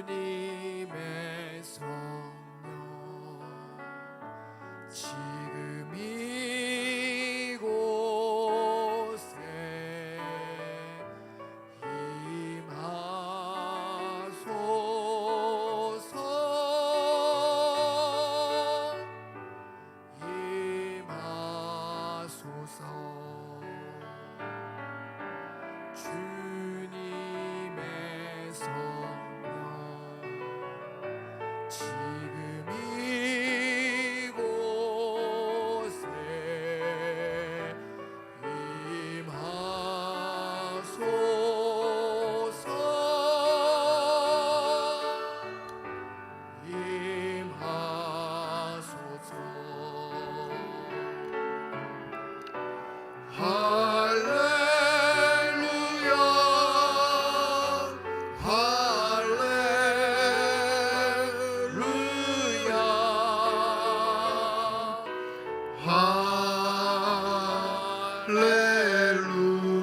주님의 성령 지금 이곳에 임하소서. 주님의 성령 지금 이곳에 임하소서. 임하소서. 할렐루야 할렐루야 할렐루야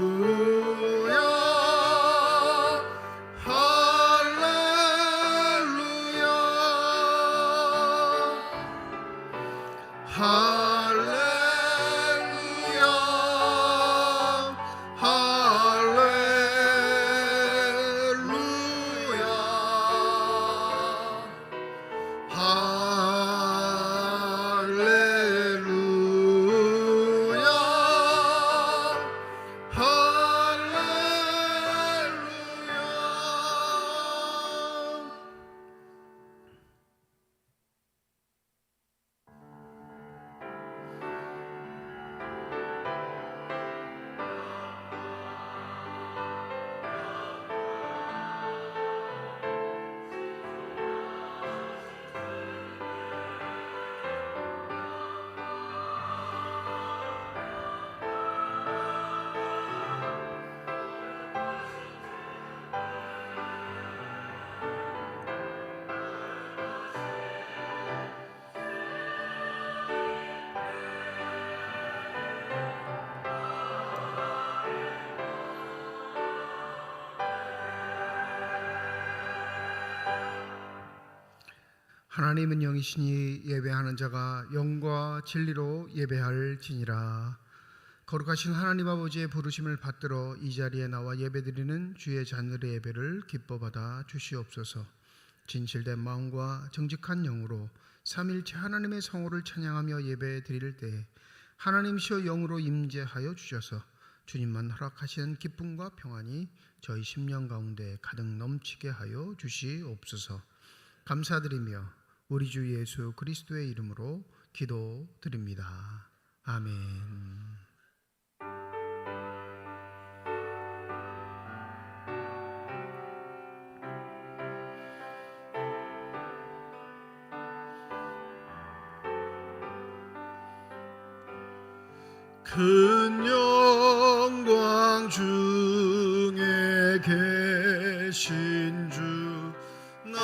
하나님은 영이시니 예배하는 자가 영과 진리로 예배할지니라. 거룩하신 하나님 아버지의 부르심을 받들어 이 자리에 나와 예배드리는 주의 자녀의 예배를 기뻐 받아 주시옵소서. 진실된 마음과 정직한 영으로 삼일체 하나님의 성호를 찬양하며 예배드릴 때 하나님이시여 영으로 임재하여 주셔서 주님만 허락하시는 기쁨과 평안이 저희 심령 가운데 가득 넘치게 하여 주시옵소서. 감사드리며 우리 주 예수 그리스도의 이름으로 기도드립니다. 아멘. 큰 영광 중에 계신 주 나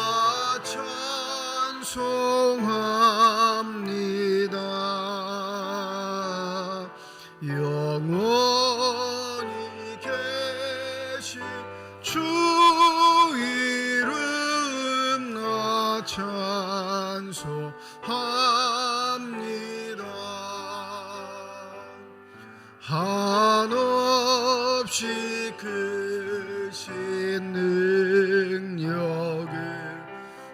찬송합니다. 영원히 계신 주 이름 나 찬송합니다. 한없이 크신 능력을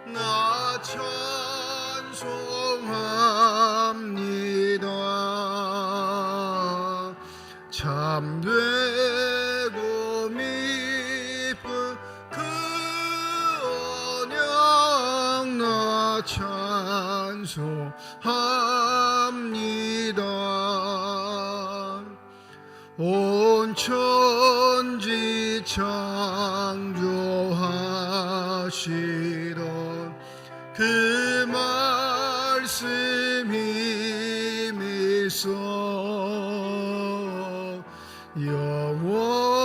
나 찬송합니다. 참되고 미쁜 그 언약 나 찬송합니다. 온 천지 창조하시던 그 말씀 힘이 있어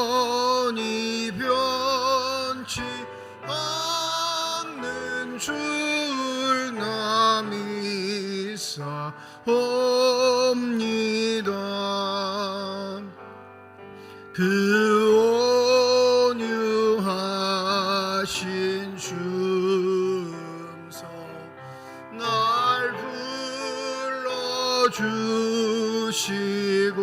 영원히 변치 않는 줄 나 믿사옵니다. 그 온유하신 주시고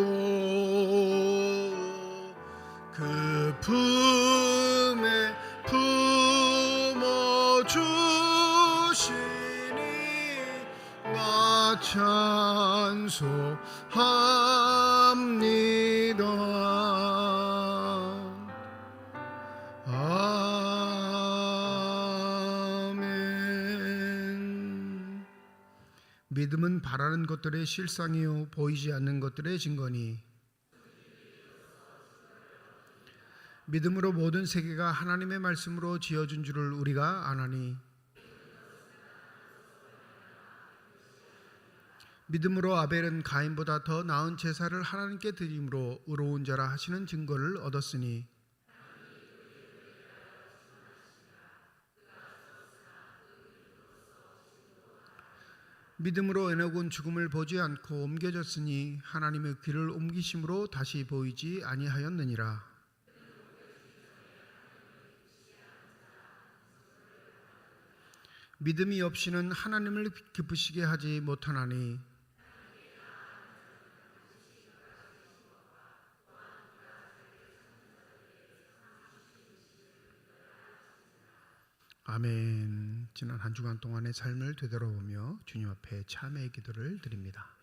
그 품에 품어 주시니 나 찬송합니다. 아멘. 믿음은 바라는 것들의 실상이요 보이지 않는 것들의 증거니 믿음으로 모든 세계가 하나님의 말씀으로 지어준 줄을 우리가 아나니 믿음으로 아벨은 가인보다 더 나은 제사를 하나님께 드림으로 의로운 자라 하시는 증거를 얻었으니 믿음으로 에녹은 죽음을 보지 않고 옮겨졌으니 하나님의 귀를 옮기심으로 다시 보이지 아니하였느니라. 믿음이 없이는 하나님을 기쁘시게 하지 못하나니 아멘. 지난 한 주간 동안의 삶을 되돌아보며 주님 앞에 참회의 기도를 드립니다.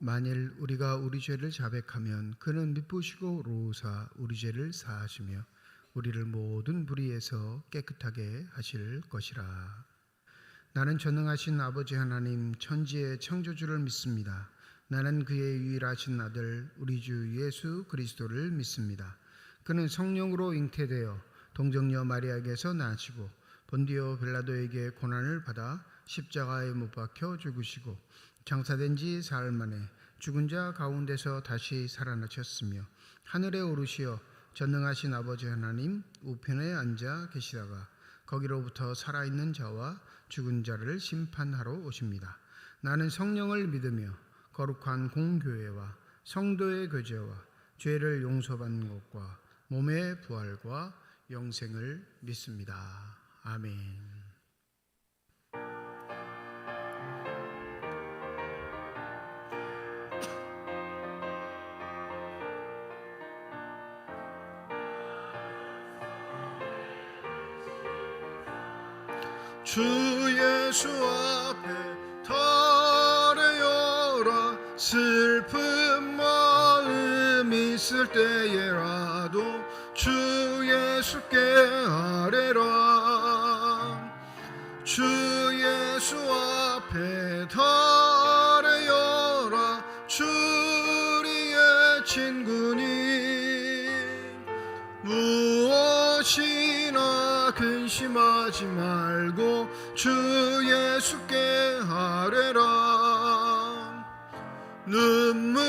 만일 우리가 우리 죄를 자백하면 그는 미쁘시고 의로우사 우리 죄를 사하시며 우리를 모든 불의에서 깨끗하게 하실 것이라. 나는 전능하신 아버지 하나님 천지의 창조주를 믿습니다. 나는 그의 유일하신 아들 우리 주 예수 그리스도를 믿습니다. 그는 성령으로 잉태되어 동정녀 마리아에게서 나시고 본디오 빌라도에게 고난을 받아 십자가에 못 박혀 죽으시고 장사된 지 사흘 만에 죽은 자 가운데서 다시 살아나셨으며 하늘에 오르시어 전능하신 아버지 하나님 우편에 앉아 계시다가 거기로부터 살아있는 자와 죽은 자를 심판하러 오십니다. 나는 성령을 믿으며 거룩한 공교회와 성도의 교제와 죄를 용서받는 것과 몸의 부활과 영생을 믿습니다. 아멘. 주 예수 앞에 달려라. 슬픈 마음 있을 때에라도 주 예수께 아뢰라. 주 예수 앞에 달려라. 주리의 친구니 무엇이나 근심하지 말고 주 예수께 아뢰라. 눈물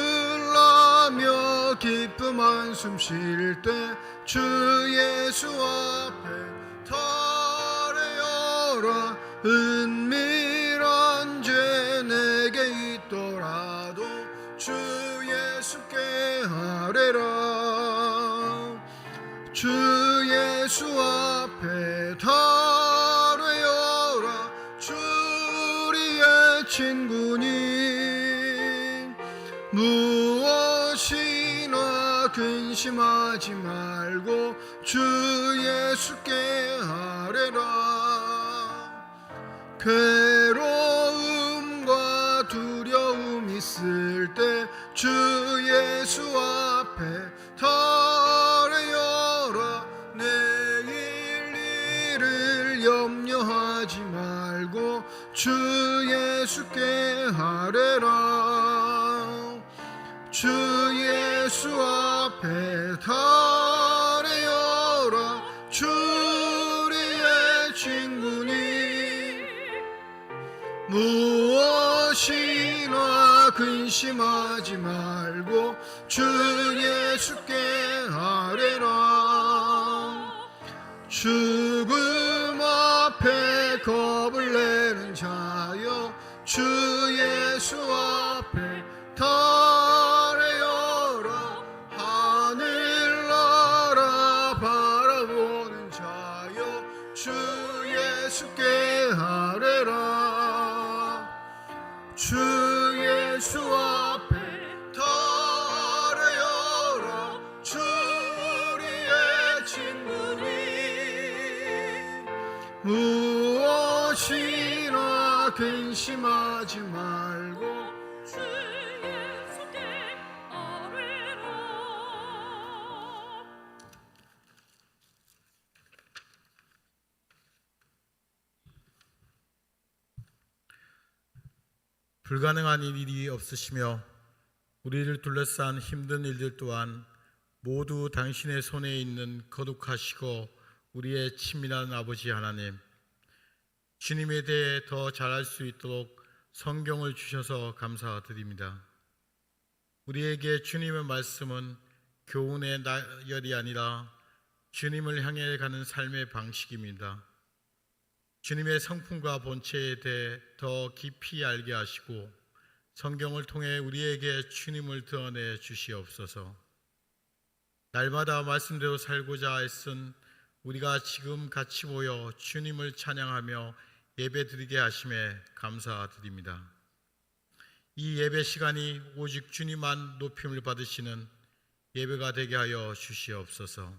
나며 기쁨 한숨 쉴 때 주 예수 앞에 달려라. 은밀한 죄 내게 있더라도 주 예수께 아뢰라. 주 예수 앞에 달려라. 주리의 친구니 무엇이나 근심하지 말고 주 예수께 아뢰라. 괴로움과 두려움 있을 때 주 예수 앞에 달려라. 내일 일을 염려하지 말고 주 예수께 아뢰라. 주 예수 앞에 달려라. 주 우리의 친구니 무엇이나 근심하지 말고 주 예수께 아뢰라. 죽음 앞에 겁을 내는 자여 주 예수 앞에 달려라. 하늘나라 바라보는 자여 주 예수께 아뢰라. 주 예수 앞에 달려라. 주 우리의 친구니 무엇이나 근심하지 말고 주 예수께 아뢰라. 불가능한 일이 없으시며 우리를 둘러싼 힘든 일들 또한 모두 당신의 손에 있는 거룩하시고 우리의 친밀한 아버지 하나님, 주님에 대해 더 잘할 수 있도록 성경을 주셔서 감사드립니다. 우리에게 주님의 말씀은 교훈의 나열이 아니라 주님을 향해 가는 삶의 방식입니다. 주님의 성품과 본체에 대해 더 깊이 알게 하시고 성경을 통해 우리에게 주님을 드러내 주시옵소서. 날마다 말씀대로 살고자 애쓴 우리가 지금 같이 모여 주님을 찬양하며 예배드리게 하심에 감사드립니다. 이 예배 시간이 오직 주님만 높임을 받으시는 예배가 되게 하여 주시옵소서.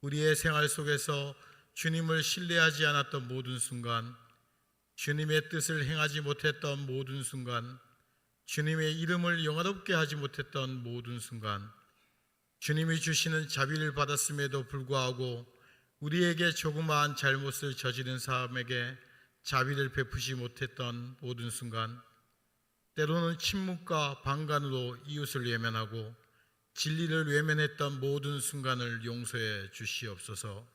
우리의 생활 속에서 주님을 신뢰하지 않았던 모든 순간, 주님의 뜻을 행하지 못했던 모든 순간, 주님의 이름을 영화롭게 하지 못했던 모든 순간, 주님이 주시는 자비를 받았음에도 불구하고 우리에게 조그마한 잘못을 저지른 사람에게 자비를 베푸지 못했던 모든 순간, 때로는 침묵과 방관으로 이웃을 외면하고 진리를 외면했던 모든 순간을 용서해 주시옵소서.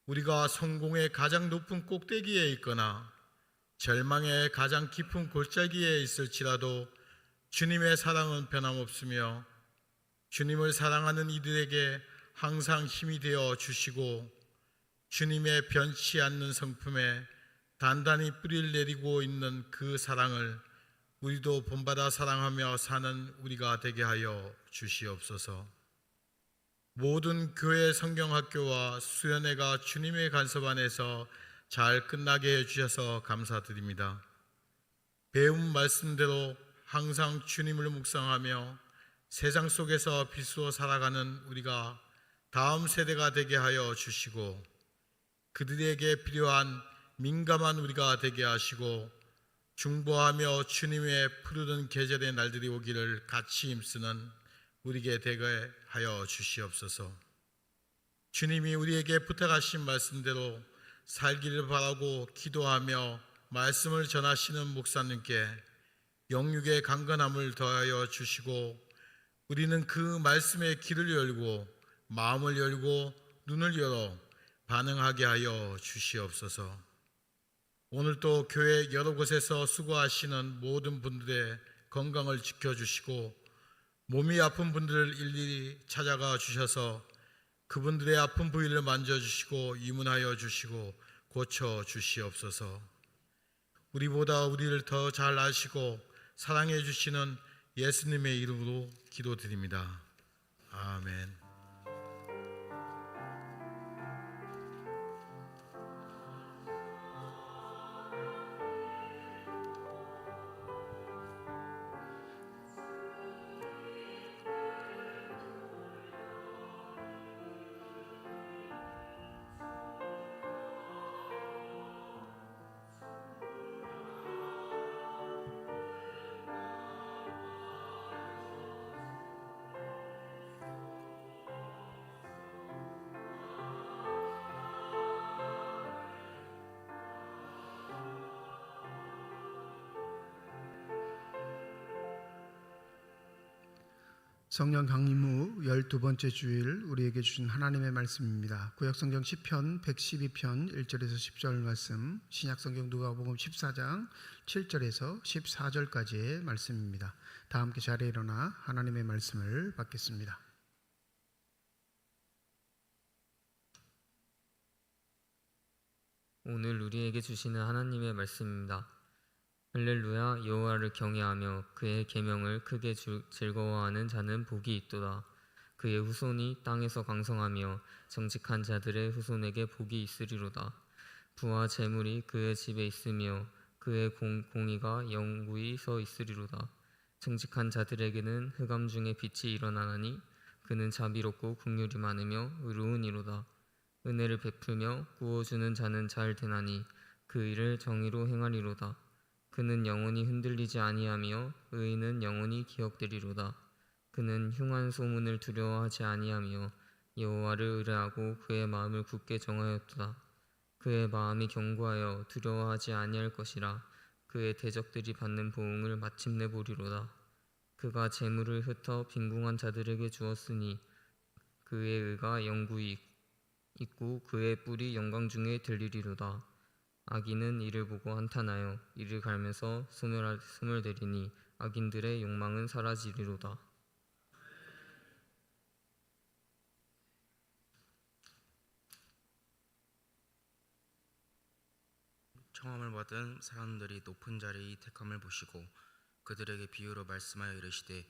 우리가 성공의 가장 높은 꼭대기에 있거나 절망의 가장 깊은 골짜기에 있을지라도 주님의 사랑은 변함없으며 주님을 사랑하는 이들에게 항상 힘이 되어 주시고 주님의 변치 않는 성품에 단단히 뿌리를 내리고 있는 그 사랑을 우리도 본받아 사랑하며 사는 우리가 되게 하여 주시옵소서. 모든 교회 성경학교와 수련회가 주님의 간섭 안에서 잘 끝나게 해주셔서 감사드립니다. 배운 말씀대로 항상 주님을 묵상하며 세상 속에서 빛으로 살아가는 우리가 다음 세대가 되게 하여 주시고 그들에게 필요한 민감한 우리가 되게 하시고 중보하며 주님의 푸르른 계절의 날들이 오기를 같이 힘쓰는 우리에게 되게 하여 주시옵소서. 주님이 우리에게 부탁하신 말씀대로 살기를 바라고 기도하며 말씀을 전하시는 목사님께 영육의 강건함을 더하여 주시고 우리는 그 말씀의 귀를 열고 마음을 열고 눈을 열어 반응하게 하여 주시옵소서. 오늘도 교회 여러 곳에서 수고하시는 모든 분들의 건강을 지켜주시고 몸이 아픈 분들을 일일이 찾아가 주셔서 그분들의 아픈 부위를 만져주시고 이문하여 주시고 고쳐 주시옵소서. 우리보다 우리를 더 잘 아시고 사랑해 주시는 예수님의 이름으로 기도드립니다. 아멘. 성령 강림 후 12번째 주일 우리에게 주신 하나님의 말씀입니다. 구약성경 시편 112편 1절에서 10절 말씀, 신약성경 누가복음 14장 7절에서 14절까지의 말씀입니다. 다 함께 자리에 일어나 하나님의 말씀을 받겠습니다. 오늘 우리에게 주시는 하나님의 말씀입니다. 할렐루야. 여호와를 경외하며 그의 계명을 크게 즐거워하는 자는 복이 있도다. 그의 후손이 땅에서 강성하며 정직한 자들의 후손에게 복이 있으리로다. 부와 재물이 그의 집에 있으며 그의 공의가 영구히 서 있으리로다. 정직한 자들에게는 흑암 중에 빛이 일어나나니 그는 자비롭고 긍휼이 많으며 의로우니로다. 은혜를 베풀며 구워주는 자는 잘 되나니 그 일을 정의로 행하리로다. 그는 영원히 흔들리지 아니하며 의인은 영원히 기억되리로다. 그는 흉한 소문을 두려워하지 아니하며 여호와를 의뢰하고 그의 마음을 굳게 정하였도다. 그의 마음이 견고하여 두려워하지 아니할 것이라. 그의 대적들이 받는 보응을 마침내 보리로다. 그가 재물을 흩어 빈궁한 자들에게 주었으니 그의 의가 영구히 있고 그의 뿔이 영광 중에 들리리로다. 악인은 이를 보고 한탄하여 이를 갈면서 소멸되리니 악인들의 욕망은 사라지리로다. 청함을 받은 사람들이 높은 자리의 택함을 보시고 그들에게 비유로 말씀하여 이르시되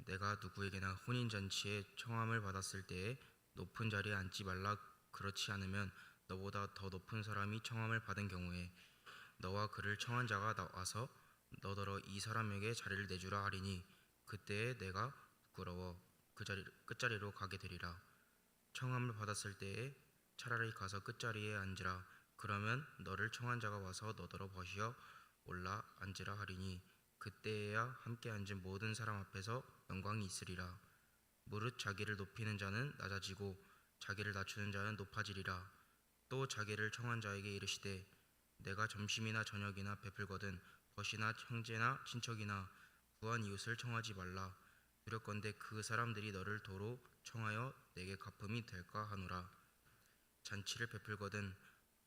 내가 누구에게나 혼인잔치에 청함을 받았을 때에 높은 자리에 앉지 말라. 그렇지 않으면 너보다 더 높은 사람이 청함을 받은 경우에 너와 그를 청한 자가 나와서 너더러 이 사람에게 자리를 내주라 하리니 그때에 내가 부끄러워 그 끝자리로 가게 되리라. 청함을 받았을 때에 차라리 가서 끝자리에 앉으라. 그러면 너를 청한 자가 와서 너더러 버시어 올라 앉으라 하리니 그때에야 함께 앉은 모든 사람 앞에서 영광이 있으리라. 무릇 자기를 높이는 자는 낮아지고 자기를 낮추는 자는 높아지리라. 또 자기를 청한 자에게 이르시되 내가 점심이나 저녁이나 베풀거든 벗이나 형제나 친척이나 부한 이웃을 청하지 말라. 두렵건대 그 사람들이 너를 도로 청하여 내게 갚음이 될까 하노라. 잔치를 베풀거든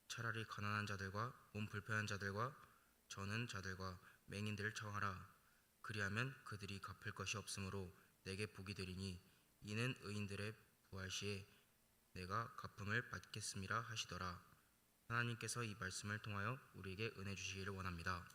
차라리 가난한 자들과 몸 불편한 자들과 저는 자들과 맹인들을 청하라. 그리하면 그들이 갚을 것이 없으므로 내게 복이 되리니 이는 의인들의 부활 시에 내가 갚음을 받겠음이라 하시더라. 하나님께서 이 말씀을 통하여 우리에게 은혜 주시기를 원합니다.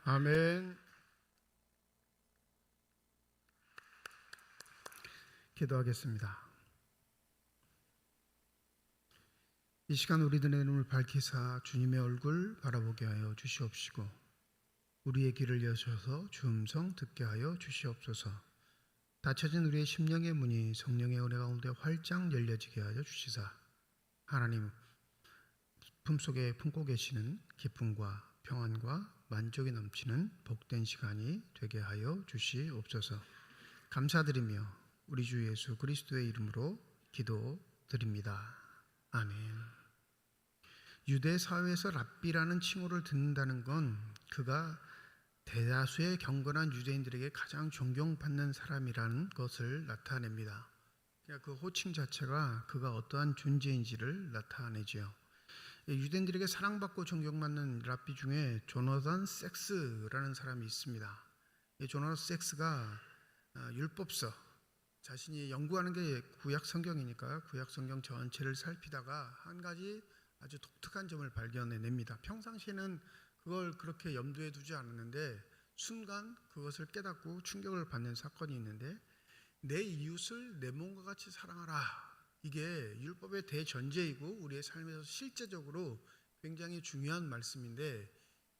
아멘. 기도하겠습니다. 이 시간 우리들의 눈을 밝히사 주님의 얼굴 바라보게 하여 주시옵시고 우리의 귀를 여셔서 주 음성 듣게 하여 주시옵소서. 닫혀진 우리의 심령의 문이 성령의 은혜 가운데 활짝 열려지게 하여 주시사 하나님 품속에 품고 계시는 기쁨과 평안과 만족이 넘치는 복된 시간이 되게 하여 주시옵소서. 감사드리며 우리 주 예수 그리스도의 이름으로 기도드립니다. 아멘. 유대 사회에서 랍비라는 칭호를 듣는다는 건 그가 대다수의 경건한 유대인들에게 가장 존경받는 사람이라는 것을 나타냅니다. 그러니까 그 호칭 자체가 그가 어떠한 존재인지를 나타내지요. 유대인들에게 사랑받고 존경받는 랍비 중에 조나단 섹스라는 사람이 있습니다. 이 조나단 섹스가 율법서, 자신이 연구하는 게 구약 성경이니까 구약 성경 전체를 살피다가 한 가지 아주 독특한 점을 발견해냅니다. 평상시에는 그걸 그렇게 염두에 두지 않았는데 순간 그것을 깨닫고 충격을 받는 사건이 있는데, 내 이웃을 내 몸과 같이 사랑하라. 이게 율법의 대전제이고 우리의 삶에서 실제적으로 굉장히 중요한 말씀인데,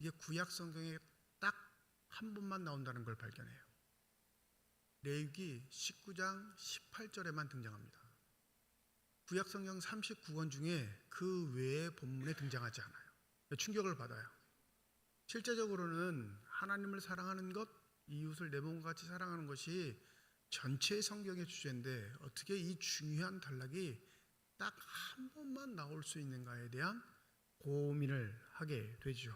이게 구약 성경에 딱 한 번만 나온다는 걸 발견해요. 레위기 19장 18절에만 등장합니다. 구약 성경 39권 중에 그 외의 본문에 등장하지 않아요. 충격을 받아요. 실제적으로는 하나님을 사랑하는 것, 이웃을 내 몸과 같이 사랑하는 것이 전체 성경의 주제인데 어떻게 이 중요한 단락이 딱 한 번만 나올 수 있는가에 대한 고민을 하게 되죠.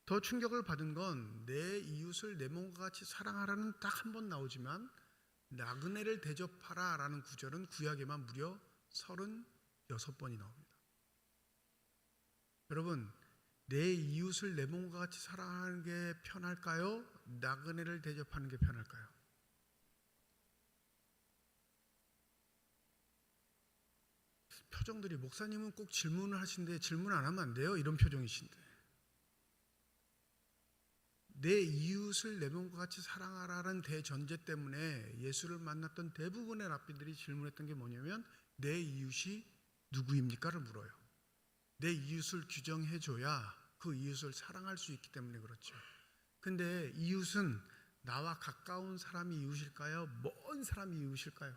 더 충격을 받은 건 내 이웃을 내 몸과 같이 사랑하라는 딱 한 번 나오지만 나그네를 대접하라 라는 구절은 구약에만 무려 36번이 나옵니다. 여러분, 내 이웃을 내 몸과 같이 사랑하는 게 편할까요? 나그네를 대접하는 게 편할까요? 표정들이, 목사님은 꼭 질문을 하시는데 질문 안 하면 안 돼요? 이런 표정이신데. 내 이웃을 내 몸과 같이 사랑하라는 대전제 때문에 예수를 만났던 대부분의 랍비들이 질문했던 게 뭐냐면 내 이웃이 누구입니까를 물어요. 내 이웃을 규정해줘야 그 이웃을 사랑할 수 있기 때문에 그렇죠. 근데 이웃은 나와 가까운 사람이 이웃일까요? 먼 사람이 이웃일까요?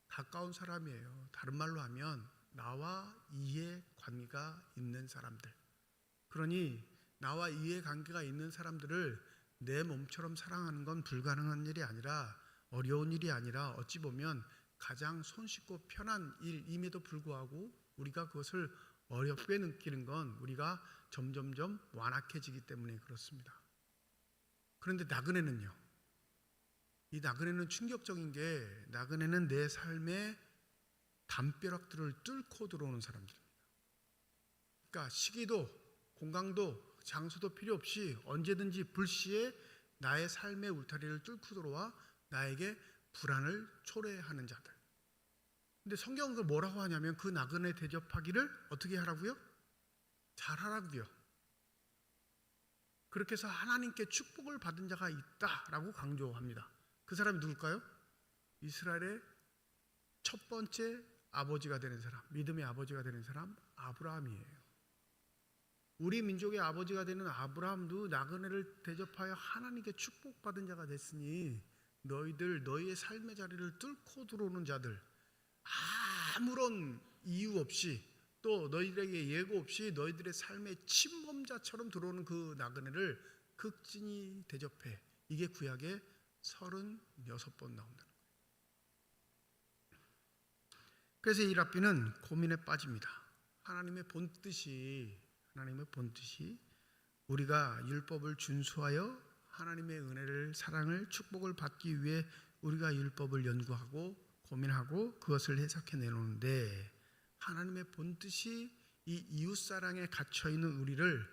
가까운 사람이에요. 다른 말로 하면 나와 이해관계가 있는 사람들. 그러니 나와 이해관계가 있는 사람들을 내 몸처럼 사랑하는 건 불가능한 일이 아니라, 어려운 일이 아니라 어찌 보면 가장 손쉽고 편한 일임에도 불구하고 우리가 그것을 어렵게 느끼는 건 우리가 점점점 완악해지기 때문에 그렇습니다. 그런데 나그네는요, 이 나그네는 충격적인 게, 나그네는 내 삶의 담벼락들을 뚫고 들어오는 사람들입니다. 그러니까 시기도 공간도 장소도 필요 없이 언제든지 불시에 나의 삶의 울타리를 뚫고 들어와 나에게 불안을 초래하는 자들. 근데 성경은 그걸 뭐라고 하냐면 그 나그네 대접하기를 어떻게 하라고요? 잘하라고요. 그렇게 해서 하나님께 축복을 받은 자가 있다라고 강조합니다. 그 사람이 누굴까요? 이스라엘의 첫 번째 아버지가 되는 사람, 믿음의 아버지가 되는 사람, 아브라함이에요. 우리 민족의 아버지가 되는 아브라함도 나그네를 대접하여 하나님께 축복받은 자가 됐으니 너희의 삶의 자리를 뚫고 들어오는 자들, 아무런 이유 없이 또 너희들에게 예고 없이 너희들의 삶의 침범자처럼 들어오는 그 나그네를 극진히 대접해. 이게 구약에 36번 나온다는 거예요. 그래서 이 랍비는 고민에 빠집니다. 하나님의 본뜻이 우리가 율법을 준수하여 하나님의 은혜를, 사랑을, 축복을 받기 위해 우리가 율법을 연구하고 고민하고 그것을 해석해 내놓는데, 하나님의 본뜻이 이 이웃사랑에 갇혀있는 우리를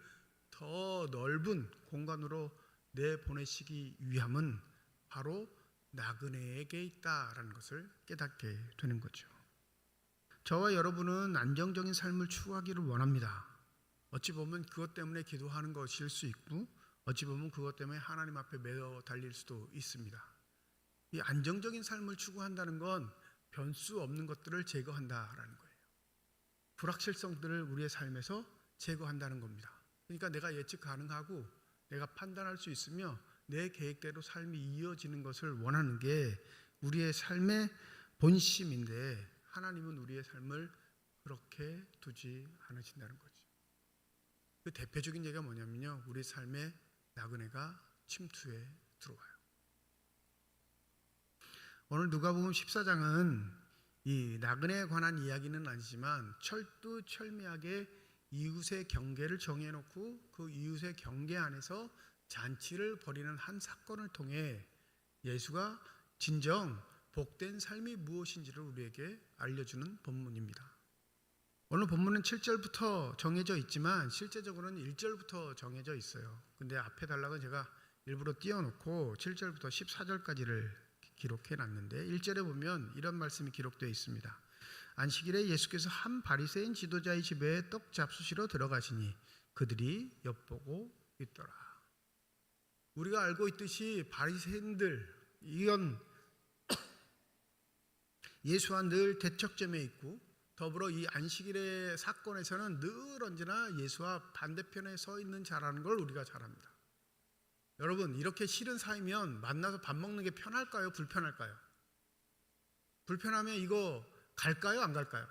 더 넓은 공간으로 내보내시기 위함은 바로 나그네에게 있다라는 것을 깨닫게 되는 거죠. 저와 여러분은 안정적인 삶을 추구하기를 원합니다. 어찌 보면 그것 때문에 기도하는 것일 수 있고, 어찌 보면 그것 때문에 하나님 앞에 매어 달릴 수도 있습니다. 이 안정적인 삶을 추구한다는 건 변수 없는 것들을 제거한다라는 거예요. 불확실성들을 우리의 삶에서 제거한다는 겁니다. 그러니까 내가 예측 가능하고 내가 판단할 수 있으며 내 계획대로 삶이 이어지는 것을 원하는 게 우리의 삶의 본심인데 하나님은 우리의 삶을 그렇게 두지 않으신다는 거죠. 그 대표적인 예가 뭐냐면요, 우리 삶에 나그네가 침투에 들어와요. 오늘 누가복음 14장은 이 나그네에 관한 이야기는 아니지만 철두철미하게 이웃의 경계를 정해놓고 그 이웃의 경계 안에서 잔치를 벌이는 한 사건을 통해 예수가 진정 복된 삶이 무엇인지를 우리에게 알려주는 본문입니다. 오늘 본문은 7절부터 정해져 있지만 실제적으로는 1절부터 정해져 있어요. 근데 앞에 단락은 제가 일부러 띄워놓고 7절부터 14절까지를 기록해 놨는데 1절에 보면 이런 말씀이 기록되어 있습니다. 안식일에 예수께서 한 바리새인 지도자의 집에 떡 잡수시러 들어가시니 그들이 엿보고 있더라. 우리가 알고 있듯이 바리새인들 이건 예수와 늘 대척점에 있고 더불어 이 안식일의 사건에서는 늘 언제나 예수와 반대편에 서 있는 자라는 걸 우리가 잘 압니다. 여러분, 이렇게 싫은 사이면 만나서 밥 먹는 게 편할까요? 불편할까요? 불편하면 이거 갈까요? 안 갈까요?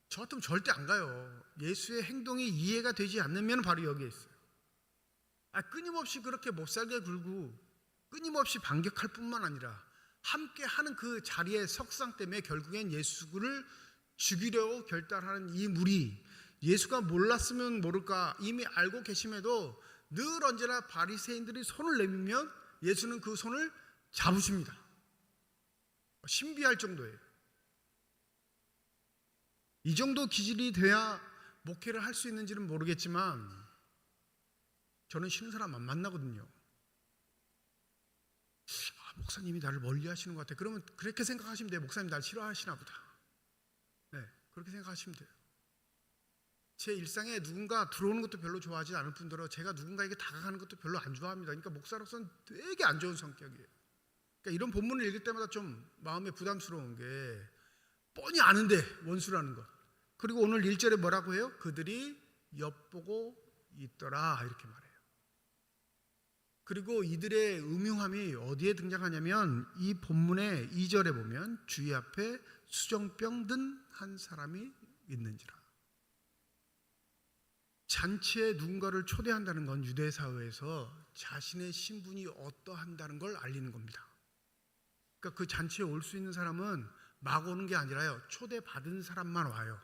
저 같으면 절대 안 가요. 예수의 행동이 이해가 되지 않으면 바로 여기에 있어요. 끊임없이 그렇게 못살게 굴고 끊임없이 반격할 뿐만 아니라 함께 하는 그 자리의 석상 때문에 결국엔 예수를 죽이려고 결단하는 이 무리, 예수가 몰랐으면 모를까 이미 알고 계심에도 늘 언제나 바리새인들이 손을 내밀면 예수는 그 손을 잡으십니다. 신비할 정도예요. 이 정도 기질이 돼야 목회를 할 수 있는지는 모르겠지만 저는 싫은 사람 안 만나거든요. 목사님이 나를 멀리 하시는 것 같아. 그러면 그렇게 생각하시면 돼요. 목사님 날 싫어하시나 보다. 네, 그렇게 생각하시면 돼요. 제 일상에 누군가 들어오는 것도 별로 좋아하지 않을 뿐더러 제가 누군가에게 다가가는 것도 별로 안 좋아합니다. 그러니까 목사로서는 되게 안 좋은 성격이에요. 그러니까 이런 본문을 읽을 때마다 좀 마음에 부담스러운 게 뻔히 아는데 원수라는 것. 그리고 오늘 1절에 뭐라고 해요? 그들이 엿보고 있더라 이렇게 말해요. 그리고 이들의 음흉함이 어디에 등장하냐면 이 본문의 2절에 보면 주의 앞에 수정병 든 한 사람이 있는지라. 잔치에 누군가를 초대한다는 건 유대 사회에서 자신의 신분이 어떠한다는 걸 알리는 겁니다. 그러니까 그 잔치에 올 수 있는 사람은 막 오는 게 아니라요, 초대받은 사람만 와요.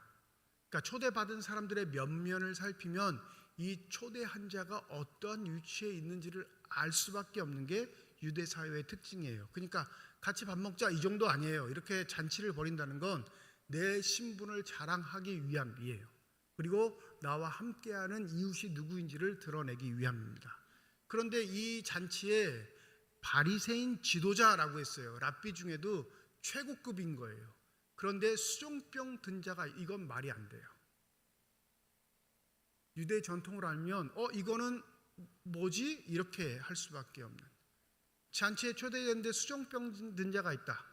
그러니까 초대받은 사람들의 면면을 살피면 이 초대한 자가 어떠한 위치에 있는지를 알 수밖에 없는 게 유대 사회의 특징이에요. 그러니까 같이 밥 먹자 이 정도 아니에요. 이렇게 잔치를 벌인다는 건 내 신분을 자랑하기 위함이에요. 그리고 나와 함께하는 이웃이 누구인지를 드러내기 위함입니다. 그런데 이 잔치에 바리새인 지도자라고 했어요. 랍비 중에도 최고급인 거예요. 그런데 수종병 든 자가, 이건 말이 안 돼요. 유대 전통을 알면 이거는 뭐지? 이렇게 할 수밖에 없는. 잔치에 초대했는데 수종병 든 자가 있다.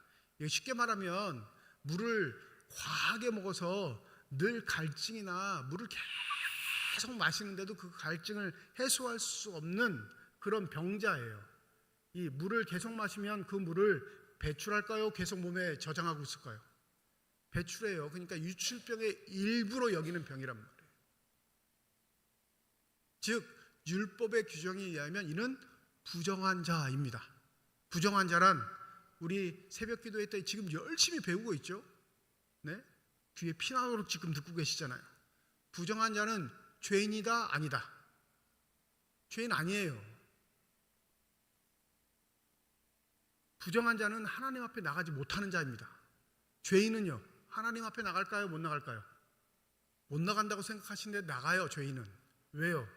쉽게 말하면 물을 과하게 먹어서 늘 갈증이나 물을 계속 마시는데도 그 갈증을 해소할 수 없는 그런 병자예요. 이 물을 계속 마시면 그 물을 배출할까요? 계속 몸에 저장하고 있을까요? 배출해요. 그러니까 유출병의 일부로 여기는 병이란 말이에요. 즉 율법의 규정에 의하면 이는 부정한 자입니다. 부정한 자란 우리 새벽 기도회 때 지금 열심히 배우고 있죠. 네? 귀에 피나도록 지금 듣고 계시잖아요. 부정한 자는 죄인이다 아니다? 죄인 아니에요. 부정한 자는 하나님 앞에 나가지 못하는 자입니다. 죄인은요, 하나님 앞에 나갈까요? 못 나갈까요? 못 나간다고 생각하시는데 나가요. 죄인은. 왜요?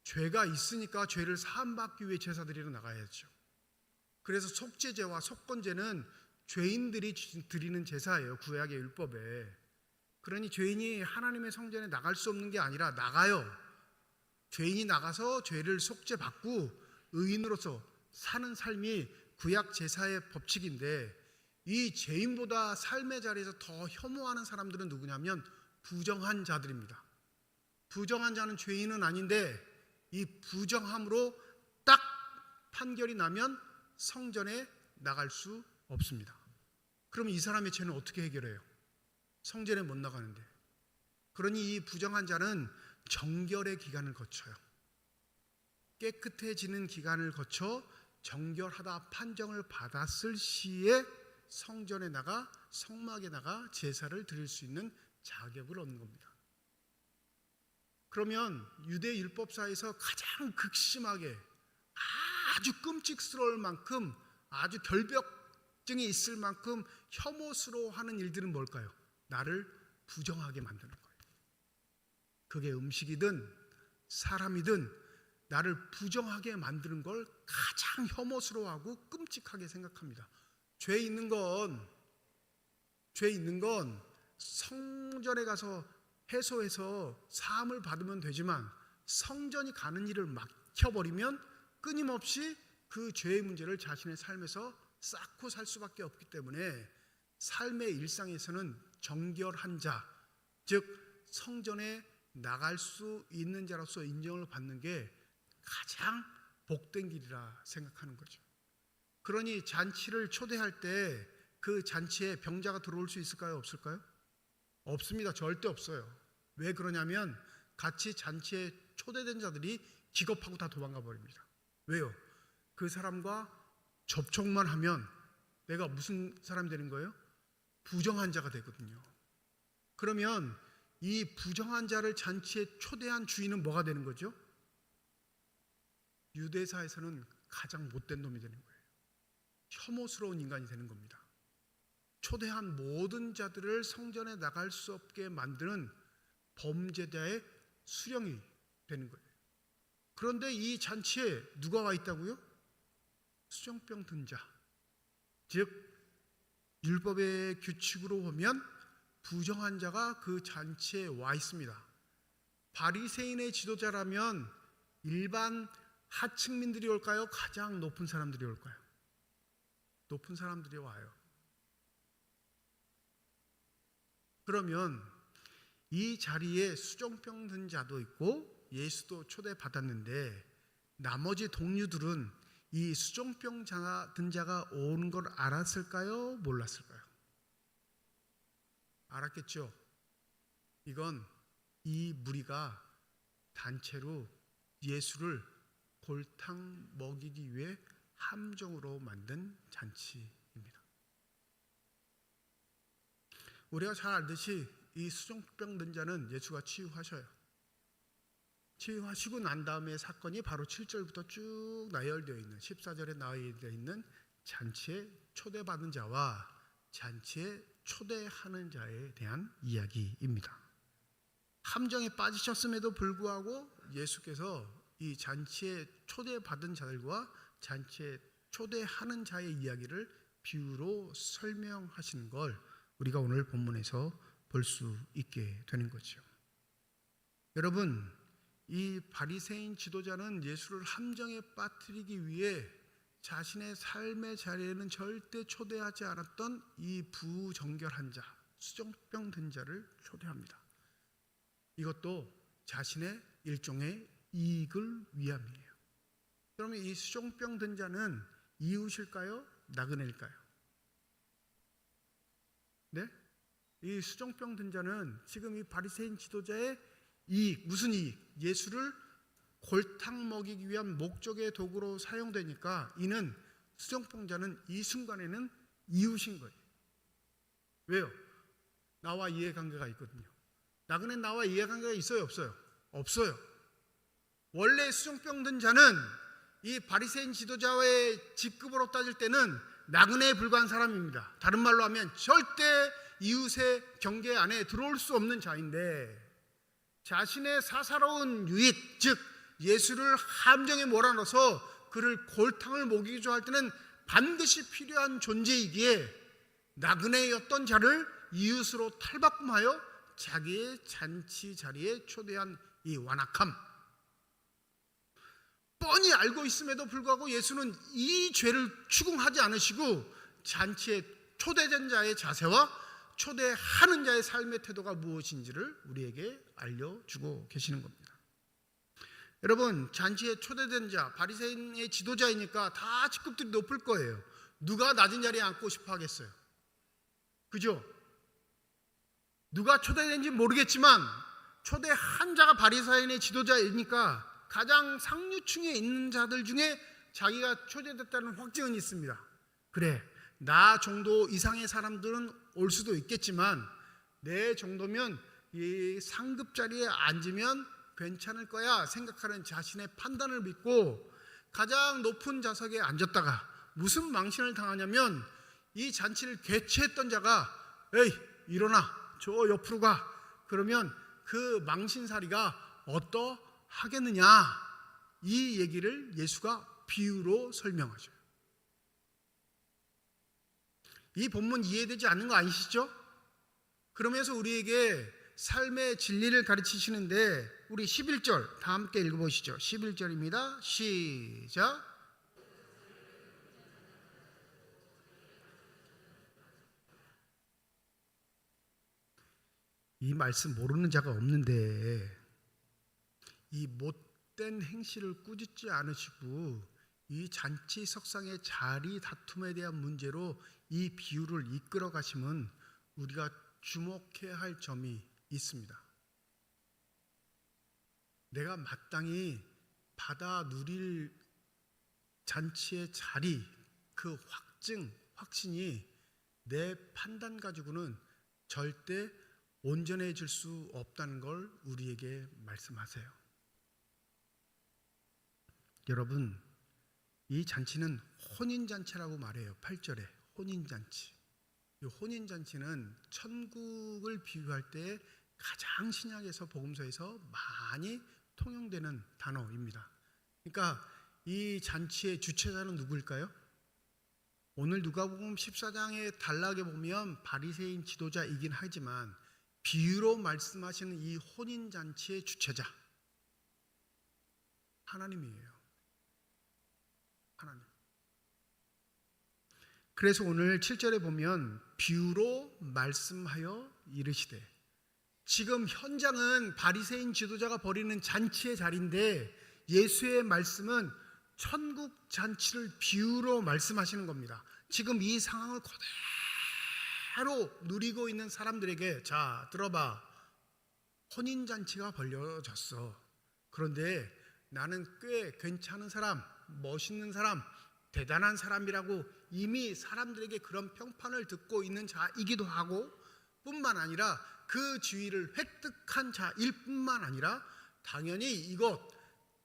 죄가 있으니까 죄를 사함받기 위해 제사 드리러 나가야죠. 그래서 속죄제와 속건제는 죄인들이 드리는 제사예요. 구약의 율법에. 그러니 죄인이 하나님의 성전에 나갈 수 없는 게 아니라 나가요. 죄인이 나가서 죄를 속죄받고 의인으로서 사는 삶이 구약 제사의 법칙인데, 이 죄인보다 삶의 자리에서 더 혐오하는 사람들은 누구냐면 부정한 자들입니다. 부정한 자는 죄인은 아닌데 이 부정함으로 딱 판결이 나면 성전에 나갈 수 없습니다. 그럼 이 사람의 죄는 어떻게 해결해요? 성전에 못 나가는데. 그러니 이 부정한 자는 정결의 기간을 거쳐요. 깨끗해지는 기간을 거쳐 정결하다 판정을 받았을 시에 성전에 나가, 성막에 나가 제사를 드릴 수 있는 자격을 얻는 겁니다. 그러면 유대 율법사에서 가장 극심하게 아주 끔찍스러울 만큼, 아주 결벽증이 있을 만큼 혐오스러워하는 일들은 뭘까요? 나를 부정하게 만드는 거예요. 그게 음식이든 사람이든 나를 부정하게 만드는 걸 가장 혐오스러워하고 끔찍하게 생각합니다. 죄 있는 건 성전에 가서 해소해서 사함을 받으면 되지만, 성전이 가는 일을 막혀버리면 끊임없이 그 죄의 문제를 자신의 삶에서 쌓고 살 수밖에 없기 때문에 삶의 일상에서는 정결한 자, 즉 성전에 나갈 수 있는 자로서 인정을 받는 게 가장 복된 길이라 생각하는 거죠. 그러니 잔치를 초대할 때 그 잔치에 병자가 들어올 수 있을까요? 없을까요? 없습니다. 절대 없어요. 왜 그러냐면 같이 잔치에 초대된 자들이 기겁하고 다 도망가 버립니다. 왜요? 그 사람과 접촉만 하면 내가 무슨 사람이 되는 거예요? 부정한 자가 되거든요. 그러면 이 부정한 자를 잔치에 초대한 주인은 뭐가 되는 거죠? 유대사에서는 가장 못된 놈이 되는 거예요. 혐오스러운 인간이 되는 겁니다. 초대한 모든 자들을 성전에 나갈 수 없게 만드는 범죄자의 수령이 되는 거예요. 그런데 이 잔치에 누가 와 있다고요? 수정병 든 자, 즉 율법의 규칙으로 보면 부정한 자가 그 잔치에 와 있습니다. 바리새인의 지도자라면 일반 하층민들이 올까요? 가장 높은 사람들이 올까요? 높은 사람들이 와요. 그러면 이 자리에 수정병 든 자도 있고 예수도 초대받았는데, 나머지 동료들은 이 수정병 든 자가 오는 걸 알았을까요? 몰랐을까요? 알았겠죠. 이건 이 무리가 단체로 예수를 골탕 먹이기 위해 함정으로 만든 잔치입니다. 우리가 잘 알듯이 이 수정병 든 자는 예수가 치유하셔요. 치유하시고 난 다음에 사건이 바로 7절부터 쭉 나열되어 있는, 14절에 나열되어 있는 잔치에 초대받은 자와 잔치에 초대하는 자에 대한 이야기입니다. 함정에 빠지셨음에도 불구하고 예수께서 이 잔치에 초대받은 자들과 잔치에 초대하는 자의 이야기를 비유로 설명하시는 걸 우리가 오늘 본문에서 볼 수 있게 되는 거죠. 여러분, 이 바리새인 지도자는 예수를 함정에 빠뜨리기 위해 자신의 삶의 자리에는 절대 초대하지 않았던 이 부정결한 자, 수정병 든 자를 초대합니다. 이것도 자신의 일종의 이익을 위함이에요. 그러면 이 수정병 든 자는 이웃일까요? 나그네일까요? 네? 이 수정병 든 자는 지금 이 바리새인 지도자의 이익, 무슨 이익? 예수를 골탕 먹이기 위한 목적의 도구로 사용되니까 이는 수정병자는 이 순간에는 이웃인 거예요. 왜요? 나와 이해관계가 있거든요. 나그네 나와 이해관계가 있어요? 없어요? 없어요. 원래 수정병 든 자는 이 바리새인 지도자의 직급으로 따질 때는 나그네에 불과한 사람입니다. 다른 말로 하면 절대 이웃의 경계 안에 들어올 수 없는 자인데, 자신의 사사로운 유익, 즉 예수를 함정에 몰아넣어서 그를 골탕을 먹이기로 할 때는 반드시 필요한 존재이기에 나그네였던 자를 이웃으로 탈바꿈하여 자기의 잔치 자리에 초대한 이 완악함, 뻔히 알고 있음에도 불구하고 예수는 이 죄를 추궁하지 않으시고 잔치에 초대된 자의 자세와 초대하는 자의 삶의 태도가 무엇인지를 우리에게 알려주고 계시는 겁니다. 여러분, 잔치에 초대된 자, 바리새인의 지도자이니까 다 직급들이 높을 거예요. 누가 낮은 자리에 앉고 싶어 하겠어요? 그죠? 누가 초대된지 모르겠지만 초대한 자가 바리새인의 지도자이니까 가장 상류층에 있는 자들 중에 자기가 초대됐다는 확증은 있습니다. 그래, 나 정도 이상의 사람들은 올 수도 있겠지만 내 정도면 이 상급 자리에 앉으면 괜찮을 거야 생각하는 자신의 판단을 믿고 가장 높은 좌석에 앉았다가 무슨 망신을 당하냐면 이 잔치를 개최했던 자가 에이 일어나 저 옆으로 가 그러면 그 망신살이가 어떠하겠느냐, 이 얘기를 예수가 비유로 설명하죠. 이 본문 이해되지 않는 거 아니시죠? 그러면서 우리에게 삶의 진리를 가르치시는데 우리 11절 다 함께 읽어보시죠. 11절입니다. 시작. 이 말씀 모르는 자가 없는데 이 못된 행실을 꾸짖지 않으시고 이 잔치 석상의 자리 다툼에 대한 문제로 이 비유를 이끌어 가시면 우리가 주목해야 할 점이 있습니다. 내가 마땅히 받아 누릴 잔치의 자리, 그 확신이 내 판단 가지고는 절대 온전해질 수 없다는 걸 우리에게 말씀하세요. 여러분, 이 잔치는 혼인잔치라고 말해요. 8절에 혼인잔치. 이 혼인잔치는 천국을 비유할 때 가장 신약에서 복음서에서 많이 통용되는 단어입니다. 그러니까 이 잔치의 주체자는 누구일까요? 오늘 누가복음 14장의 단락에 보면 바리새인 지도자이긴 하지만 비유로 말씀하시는 이 혼인잔치의 주체자 하나님이에요. 하나님. 그래서 오늘 7절에 보면 비유로 말씀하여 이르시되, 지금 현장은 바리새인 지도자가 벌이는 잔치의 자리인데 예수의 말씀은 천국 잔치를 비유로 말씀하시는 겁니다. 지금 이 상황을 그대로 누리고 있는 사람들에게 자 들어봐, 혼인잔치가 벌려졌어. 그런데 나는 꽤 괜찮은 사람, 멋있는 사람, 대단한 사람이라고 이미 사람들에게 그런 평판을 듣고 있는 자이기도 하고 뿐만 아니라 그 지위를 획득한 자일 뿐만 아니라 당연히 이것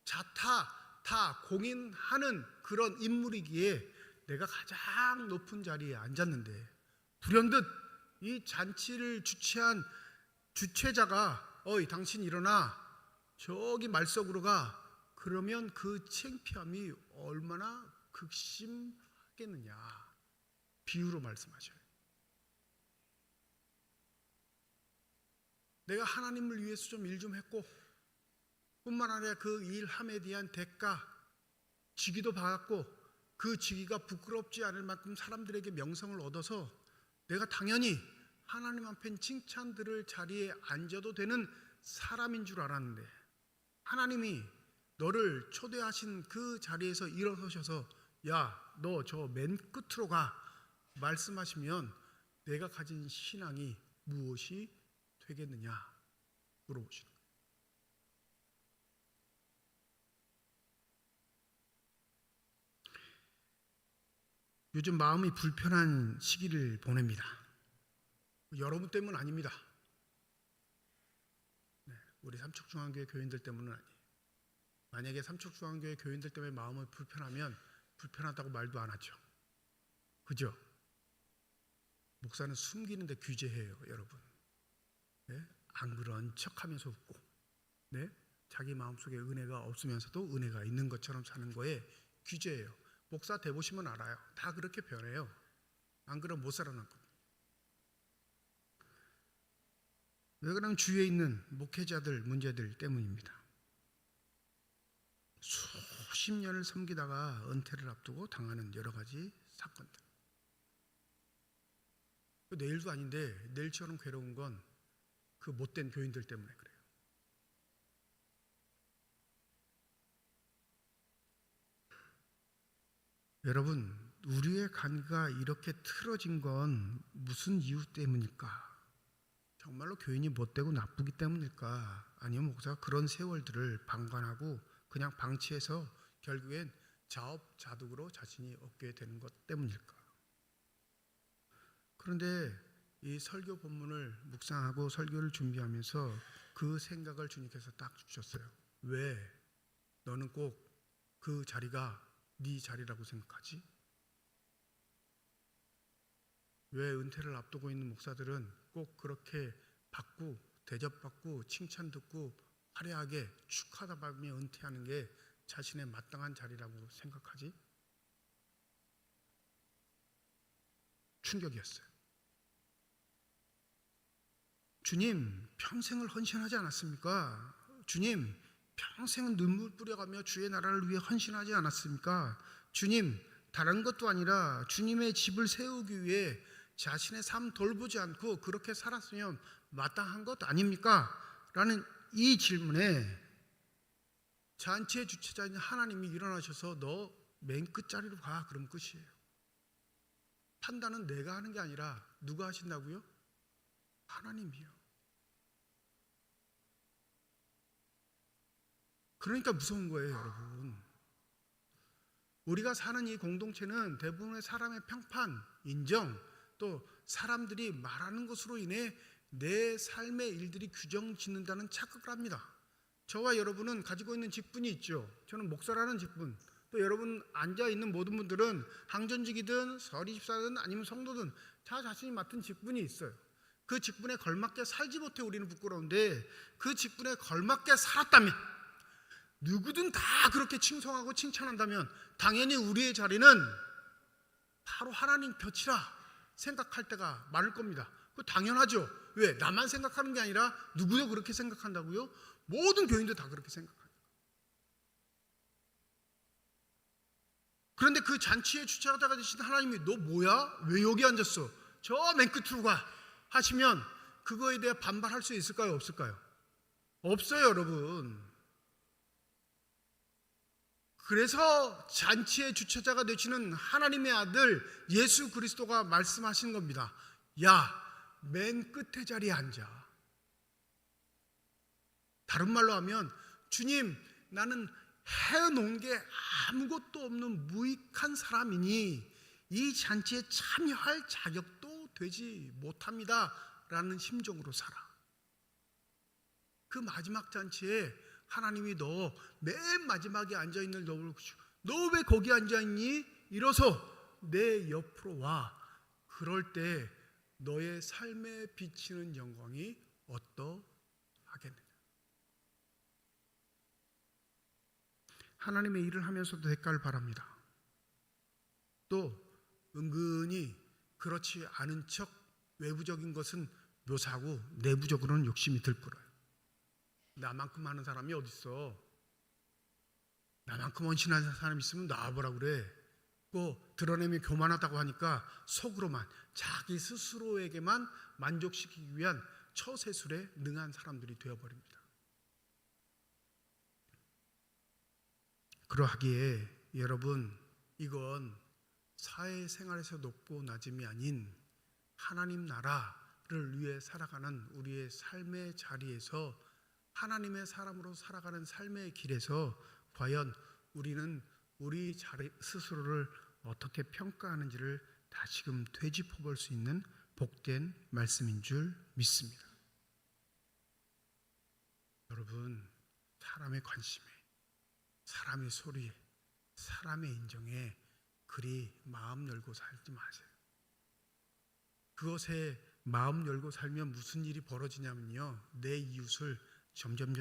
자타 다 공인하는 그런 인물이기에 내가 가장 높은 자리에 앉았는데 불현듯 이 잔치를 주최한 주최자가 어이 당신 일어나 저기 말석으로 가, 그러면 그 창피함이 얼마나 극심하겠느냐, 비유로 말씀하셔요. 내가 하나님을 위해서 좀 일 좀 했고 뿐만 아니라 그 일함에 대한 대가 직위도 받았고 그 직위가 부끄럽지 않을 만큼 사람들에게 명성을 얻어서 내가 당연히 하나님 앞에 칭찬 들을 자리에 앉아도 되는 사람인 줄 알았는데 하나님이 너를 초대하신 그 자리에서 일어서셔서 야, 너 저 맨 끝으로 가 말씀하시면 내가 가진 신앙이 무엇이 되겠느냐 물어보시는 거예요. 요즘 마음이 불편한 시기를 보냅니다. 여러분 때문 아닙니다. 우리 삼척중앙교회 교인들 때문은 아니에요. 만약에 삼척중앙교회 교인들 때문에 마음을 불편하면 불편하다고 말도 안 하죠. 그죠? 목사는 숨기는데 규제해요, 여러분. 네? 안 그런 척하면서 웃고, 네? 자기 마음속에 은혜가 없으면서도 은혜가 있는 것처럼 사는 거에 규제해요. 목사 돼보시면 알아요. 다 그렇게 변해요. 안 그러면 못 살아남거든요. 왜 그러면 주위에 있는 목회자들 문제들 때문입니다. 수십 년을 섬기다가 은퇴를 앞두고 당하는 여러 가지 사건들. 내일도 아닌데 내일처럼 괴로운 건 그 못된 교인들 때문에 그래요. 여러분, 우리의 관계가 이렇게 틀어진 건 무슨 이유 때문일까? 정말로 교인이 못되고 나쁘기 때문일까? 아니면 목사가 그런 세월들을 방관하고 그냥 방치해서 결국엔 자업자득으로 자신이 얻게 되는 것 때문일까? 그런데 이 설교 본문을 묵상하고 설교를 준비하면서 그 생각을 주님께서 딱 주셨어요. 왜 너는 꼭 그 자리가 네 자리라고 생각하지? 왜 은퇴를 앞두고 있는 목사들은 꼭 그렇게 받고 대접받고 칭찬 듣고 화려하게 축하받으며 은퇴하는 게 자신의 마땅한 자리라고 생각하지? 충격이었어요. 주님 평생을 헌신하지 않았습니까? 주님 평생 눈물 뿌려가며 주의 나라를 위해 헌신하지 않았습니까? 주님 다른 것도 아니라 주님의 집을 세우기 위해 자신의 삶 돌보지 않고 그렇게 살았으면 마땅한 것 아닙니까? 라는 이 질문에 잔치의 주체자인 하나님이 일어나셔서 너 맨 끝자리로 가. 그럼 끝이에요. 판단은 내가 하는 게 아니라 누가 하신다고요? 하나님이요. 그러니까 무서운 거예요, 여러분. 우리가 사는 이 공동체는 대부분의 사람의 평판, 인정, 또 사람들이 말하는 것으로 인해 내 삶의 일들이 규정 짓는다는 착각을 합니다. 저와 여러분은 가지고 있는 직분이 있죠. 저는 목사라는 직분, 또 여러분 앉아있는 모든 분들은 항전직이든 서리집사든 아니면 성도든 다 자신이 맡은 직분이 있어요. 그 직분에 걸맞게 살지 못해 우리는 부끄러운데 그 직분에 걸맞게 살았다면, 누구든 다 그렇게 칭송하고 칭찬한다면 당연히 우리의 자리는 바로 하나님 곁이라 생각할 때가 많을 겁니다. 그거 당연하죠. 왜? 나만 생각하는 게 아니라 누구도 그렇게 생각한다고요? 모든 교인도 다 그렇게 생각합니다. 그런데 그 잔치의 주체자가 되신 하나님이 너 뭐야? 왜 여기 앉았어? 저 맨 끝으로 가 하시면 그거에 대해 반발할 수 있을까요? 없을까요? 없어요, 여러분. 그래서 잔치의 주체자가 되시는 하나님의 아들 예수 그리스도가 말씀하신 겁니다. 야, 맨 끝에 자리에 앉아. 다른 말로 하면 주님, 나는 해놓은 게 아무것도 없는 무익한 사람이니 이 잔치에 참여할 자격도 되지 못합니다 라는 심정으로 살아. 그 마지막 잔치에 하나님이 너 맨 마지막에 앉아있는 너를 너 왜 거기 앉아있니? 일어서 내 옆으로 와. 그럴 때 너의 삶에 비치는 영광이 어떠하겠느냐. 하나님의 일을 하면서도 대가를 바랍니다. 또 은근히 그렇지 않은 척 외부적인 것은 묘사하고 내부적으로는 욕심이 들끓어요. 나만큼 하는 사람이 어딨어? 나만큼 헌신하는 사람이 있으면 나와보라 그래. 또 드러내면 교만하다고 하니까 속으로만 자기 스스로에게만 만족시키기 위한 처세술에 능한 사람들이 되어버립니다. 그러하기에 여러분, 이건 사회생활에서 높고 낮음이 아닌 하나님 나라를 위해 살아가는 우리의 삶의 자리에서 하나님의 사람으로 살아가는 삶의 길에서 과연 우리는 우리 자리 스스로를 어떻게 평가하는지를 다시금 되짚어 볼 수 있는 복된 말씀인 줄 믿습니다. 여러분, 사람의 관심에, 사람의 소리에, 사람의 인정에 그리 마음 열고 살지 마세요. 그것에 마음 열고 살면 무슨 일이 벌어지냐면요, 내 이웃을 점점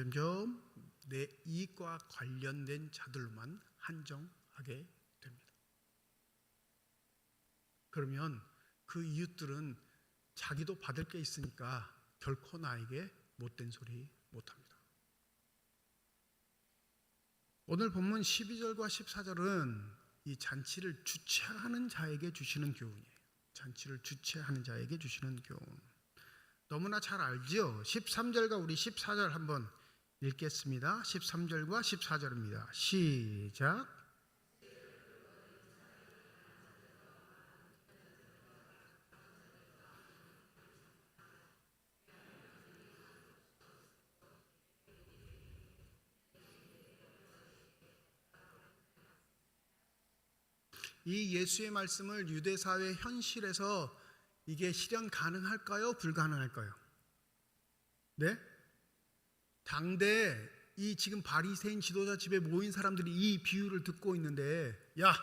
내 이익과 관련된 자들로만 한정하게 됩니다. 그러면 그 이웃들은 자기도 받을 게 있으니까 결코 나에게 못된 소리 못합니다. 오늘 본문 12절과 14절은 이 잔치를 주최하는 자에게 주시는 교훈이에요. 잔치를 주최하는 자에게 주시는 교훈. 너무나 잘 알죠? 13절과 우리 14절 한번 읽겠습니다. 13절과 14절입니다. 시작. 이 예수의 말씀을 유대 사회 현실에서 이게 실현 가능할까요? 불가능할까요? 네? 당대 이 지금 바리새인 지도자 집에 모인 사람들이 이 비유를 듣고 있는데, 야,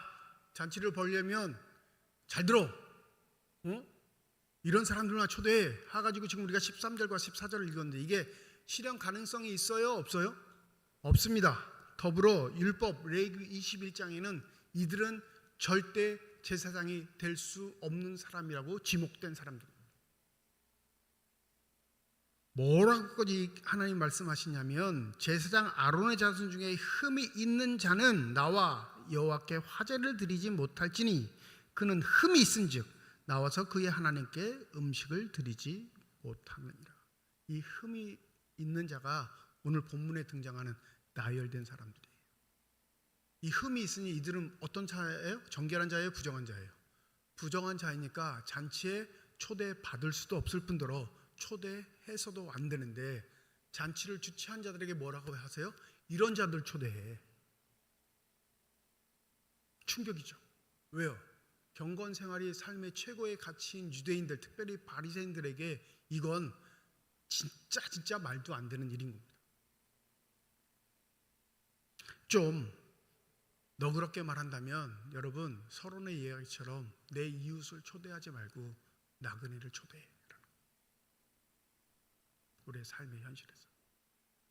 잔치를 벌려면 잘 들어. 이런 사람들만 초대해. 해가지고 지금 우리가 13절과 14절을 읽었는데 이게 실현 가능성이 있어요? 없어요? 없습니다. 더불어 율법 레위기 21장에는 이들은 절대 제사장이 될 수 없는 사람이라고 지목된 사람들입니다. 뭐라고까지 하나님 말씀하시냐면, 제사장 아론의 자손 중에 흠이 있는 자는 나와 여호와께 화제를 드리지 못할지니 그는 흠이 있은즉 나와서 그의 하나님께 음식을 드리지 못하느니라. 이 흠이 있는 자가 오늘 본문에 등장하는 나열된 사람들이에요. 이 흠이 있으니 이들은 어떤 자예요? 정결한 자예요? 부정한 자예요? 부정한 자이니까 잔치에 초대받을 수도 없을 뿐더러 초대해서도 안 되는데, 잔치를 주최한 자들에게 뭐라고 하세요? 이런 자들 초대해. 충격이죠. 왜요? 경건 생활이 삶의 최고의 가치인 유대인들, 특별히 바리새인들에게 이건 진짜 말도 안 되는 일인 겁니다. 좀 너그럽게 말한다면 여러분, 서론의 이야기처럼 내 이웃을 초대하지 말고 나그네를 초대해라는 거예요. 우리의 삶의 현실에서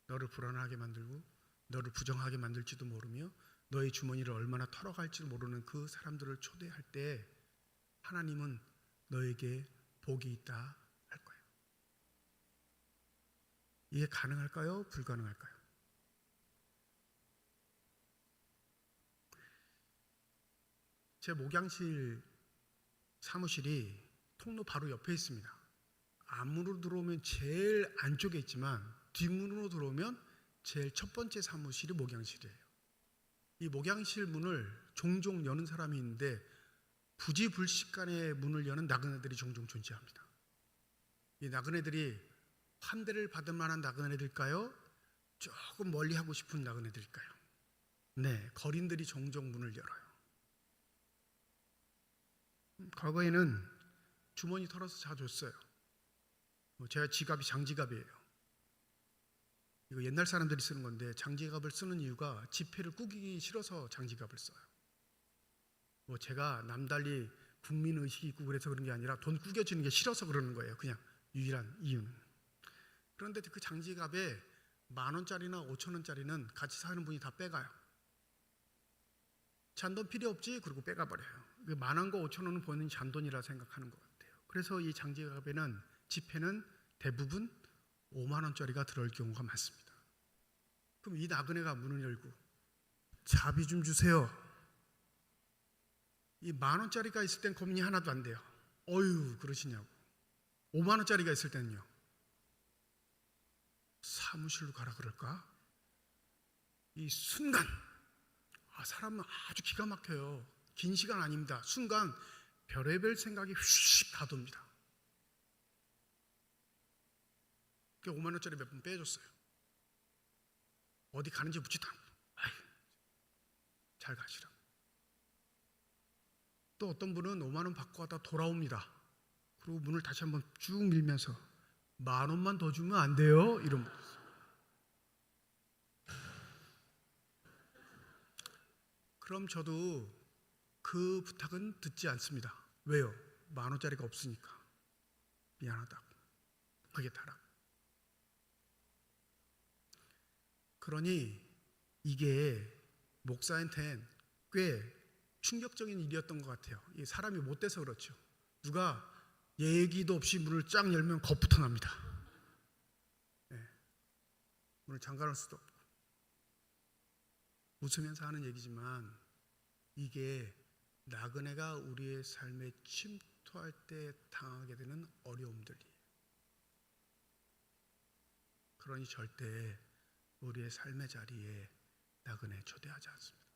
너를 불안하게 만들고 너를 부정하게 만들지도 모르며 너의 주머니를 얼마나 털어갈지 모르는 그 사람들을 초대할 때 하나님은 너에게 복이 있다 할 거예요. 이게 가능할까요? 불가능할까요? 제 목양실 사무실이 통로 바로 옆에 있습니다. 앞문으로 들어오면 제일 안쪽에 있지만 뒷문으로 들어오면 제일 첫 번째 사무실이 목양실이에요. 이 목양실 문을 종종 여는 사람이 있는데 부지불식간에 문을 여는 나그네들이 종종 존재합니다. 이 나그네들이 환대를 받을 만한 나그네들일까요? 조금 멀리 하고 싶은 나그네들일까요? 네, 거린들이 종종 문을 열어요. 과거에는 주머니 털어서 자줬어요. 제가 지갑이 장지갑이에요. 이거 옛날 사람들이 쓰는 건데, 장지갑을 쓰는 이유가 지폐를 꾸기기 싫어서 장지갑을 써요. 제가 남달리 국민의식이 있고 그래서 그런 게 아니라 돈 꾸겨지는 게 싫어서 그러는 거예요. 그냥 유일한 이유는. 그런데 그 장지갑에 10,000원짜리나 5,000원짜리는 같이 사는 분이 다 빼가요. 잔돈 필요 없지? 그리고 빼가버려요. 10,000원과 5,000원은 본인 잔돈이라 생각하는 것 같아요. 그래서 이 장지갑에는 지폐는 대부분 50,000원짜리가 들어올 경우가 많습니다. 그럼 이 나그네가 문을 열고 자비 좀 주세요. 이 10,000원짜리가 있을 땐 고민이 하나도 안 돼요. 어휴, 그러시냐고. 50,000원짜리가 있을 때는요, 사무실로 가라 그럴까? 이 순간, 사람은 아주 기가 막혀요. 긴 시간 아닙니다. 순간 별의별 생각이 휙 다 돕니다. 50,000원짜리 몇 번 빼줬어요. 어디 가는지 묻지도 않고, 잘 가시라. 또 어떤 분은 50,000원 받고 가다 돌아옵니다. 그리고 문을 다시 한번 쭉 밀면서 10,000원만 더 주면 안 돼요? 이런 분. 그럼 저도 그 부탁은 듣지 않습니다. 왜요? 10,000원짜리가 없으니까. 미안하다고. 그게 다라고. 그러니 이게 목사한테는 꽤 충격적인 일이었던 것 같아요. 이 사람이 못돼서 그렇죠. 누가 얘기도 없이 문을 쫙 열면 겁부터 납니다. 네. 문을 잠가놓을 수도 없고. 웃으면서 하는 얘기지만 이게 나그네가 우리의 삶에 침투할 때 당하게 되는 어려움들이에요. 그러니 절대 우리의 삶의 자리에 나그네 초대하지 않습니다.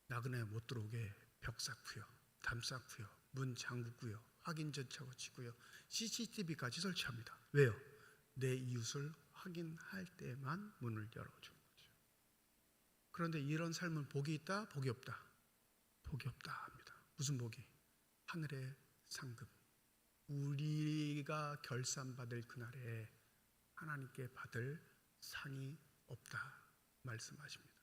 나그네 못 들어오게 벽 쌓고요, 담 쌓고요, 문 잠그고요, 확인 절차 거치고요, CCTV까지 설치합니다. 왜요? 내 이웃을 확인할 때만 문을 열어주는 거죠. 그런데 이런 삶은 복이 있다, 복이 없다? 복이 없다 합니다. 무슨 복이? 하늘의 상급. 우리가 결산받을 그날에 하나님께 받을 상이 없다 말씀하십니다.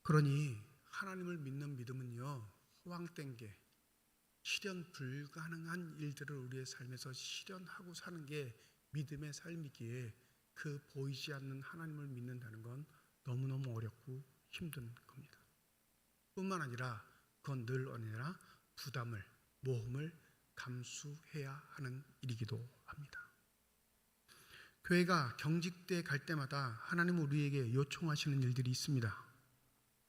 그러니 하나님을 믿는 믿음은요, 허황된 게 실현 불가능한 일들을 우리의 삶에서 실현하고 사는 게 믿음의 삶이기에 그 보이지 않는 하나님을 믿는다는 건 너무너무 어렵고 힘든 겁니다. 뿐만 아니라 그건 늘 언제나 부담을, 모험을 감수해야 하는 일이기도 합니다. 교회가 경직돼 갈 때마다 하나님은 우리에게 요청하시는 일들이 있습니다.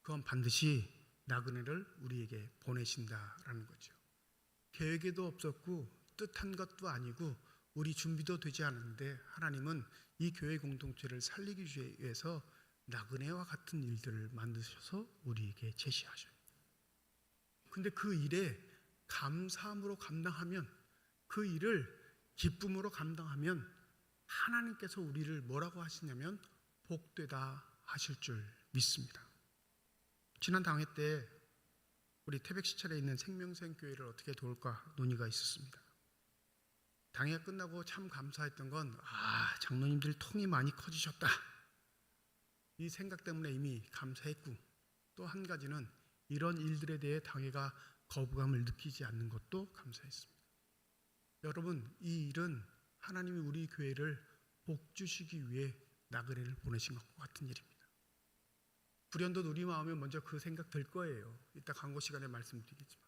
그건 반드시 나그네를 우리에게 보내신다라는 거죠. 계획에도 없었고 뜻한 것도 아니고 우리 준비도 되지 않았는데 하나님은 이 교회 공동체를 살리기 위해서 나그네와 같은 일들을 만드셔서 우리에게 제시하셔요. 근데 그 일에 감사함으로 감당하면, 그 일을 기쁨으로 감당하면 하나님께서 우리를 뭐라고 하시냐면 복되다 하실 줄 믿습니다. 지난 당회 때 우리 태백시찰에 있는 생명샘교회를 어떻게 도울까 논의가 있었습니다. 당회가 끝나고 참 감사했던 건 장로님들 통이 많이 커지셨다, 이 생각 때문에 이미 감사했고, 또 한 가지는 이런 일들에 대해 당회가 거부감을 느끼지 않는 것도 감사했습니다. 여러분, 이 일은 하나님이 우리 교회를 복주시기 위해 나그네를 보내신 것과 같은 일입니다. 불현듯 우리 마음에 먼저 그 생각 들 거예요. 이따 광고 시간에 말씀드리겠지만,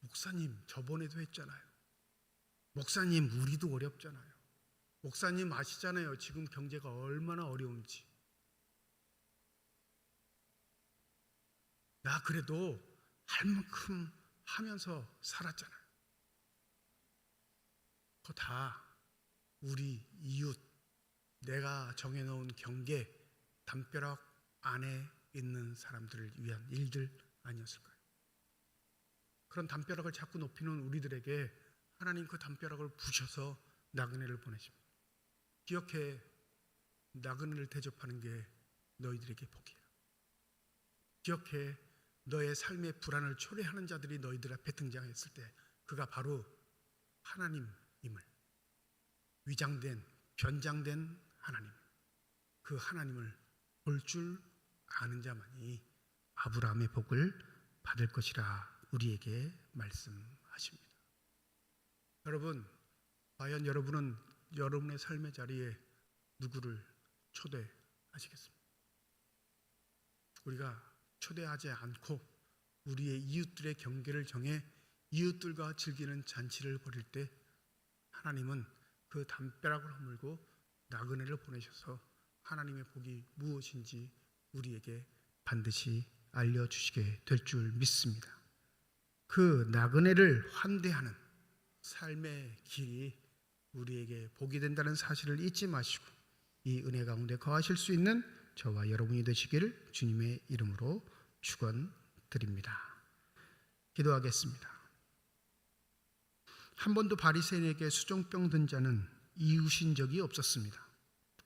목사님 저번에도 했잖아요. 목사님 우리도 어렵잖아요. 목사님 아시잖아요, 지금 경제가 얼마나 어려운지. 나 그래도 할 만큼 하면서 살았잖아요. 그거 다 우리 이웃, 내가 정해놓은 경계, 담벼락 안에 있는 사람들을 위한 일들 아니었을까요? 그런 담벼락을 자꾸 높이는 우리들에게 하나님 그 담벼락을 부셔서 나그네를 보내십니다. 기억해, 나그네를 대접하는 게 너희들에게 복이야. 기억해, 너의 삶의 불안을 초래하는 자들이 너희들 앞에 등장했을 때 그가 바로 하나님임을, 위장된, 변장된 하나님, 그 하나님을 볼 줄 아는 자만이 아브라함의 복을 받을 것이라 우리에게 말씀하십니다. 여러분, 과연 여러분은 여러분의 삶의 자리에 누구를 초대하시겠습니까? 우리가 초대하지 않고 우리의 이웃들의 경계를 정해 이웃들과 즐기는 잔치를 벌일 때 하나님은 그 담벼락을 허물고 나그네를 보내셔서 하나님의 복이 무엇인지 우리에게 반드시 알려주시게 될 줄 믿습니다. 그 나그네를 환대하는 삶의 길이 우리에게 복이 된다는 사실을 잊지 마시고 이 은혜 가운데 거하실 수 있는 저와 여러분이 되시기를 주님의 이름으로 축원드립니다. 기도하겠습니다. 한 번도 바리새인에게 수종병 든 자는 이웃인 적이 없었습니다.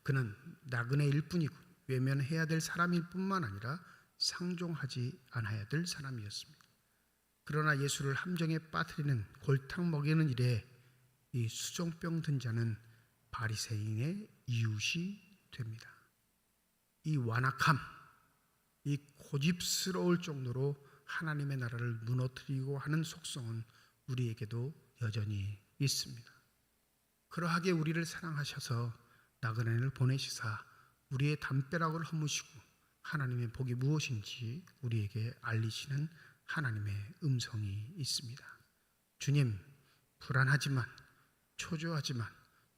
그는 나그네일 뿐이고 외면해야 될 사람일 뿐만 아니라 상종하지 않아야 될 사람이었습니다. 그러나 예수를 함정에 빠뜨리는 골탕 먹이는 일에 이 수종병 든 자는 바리새인의 이웃이 됩니다. 이 완악함, 이 고집스러울 정도로 하나님의 나라를 무너뜨리고 하는 속성은 우리에게도 여전히 있습니다. 그러하게 우리를 사랑하셔서 나그네를 보내시사 우리의 담벼락을 허무시고 하나님의 복이 무엇인지 우리에게 알리시는 하나님의 음성이 있습니다. 주님, 불안하지만, 초조하지만,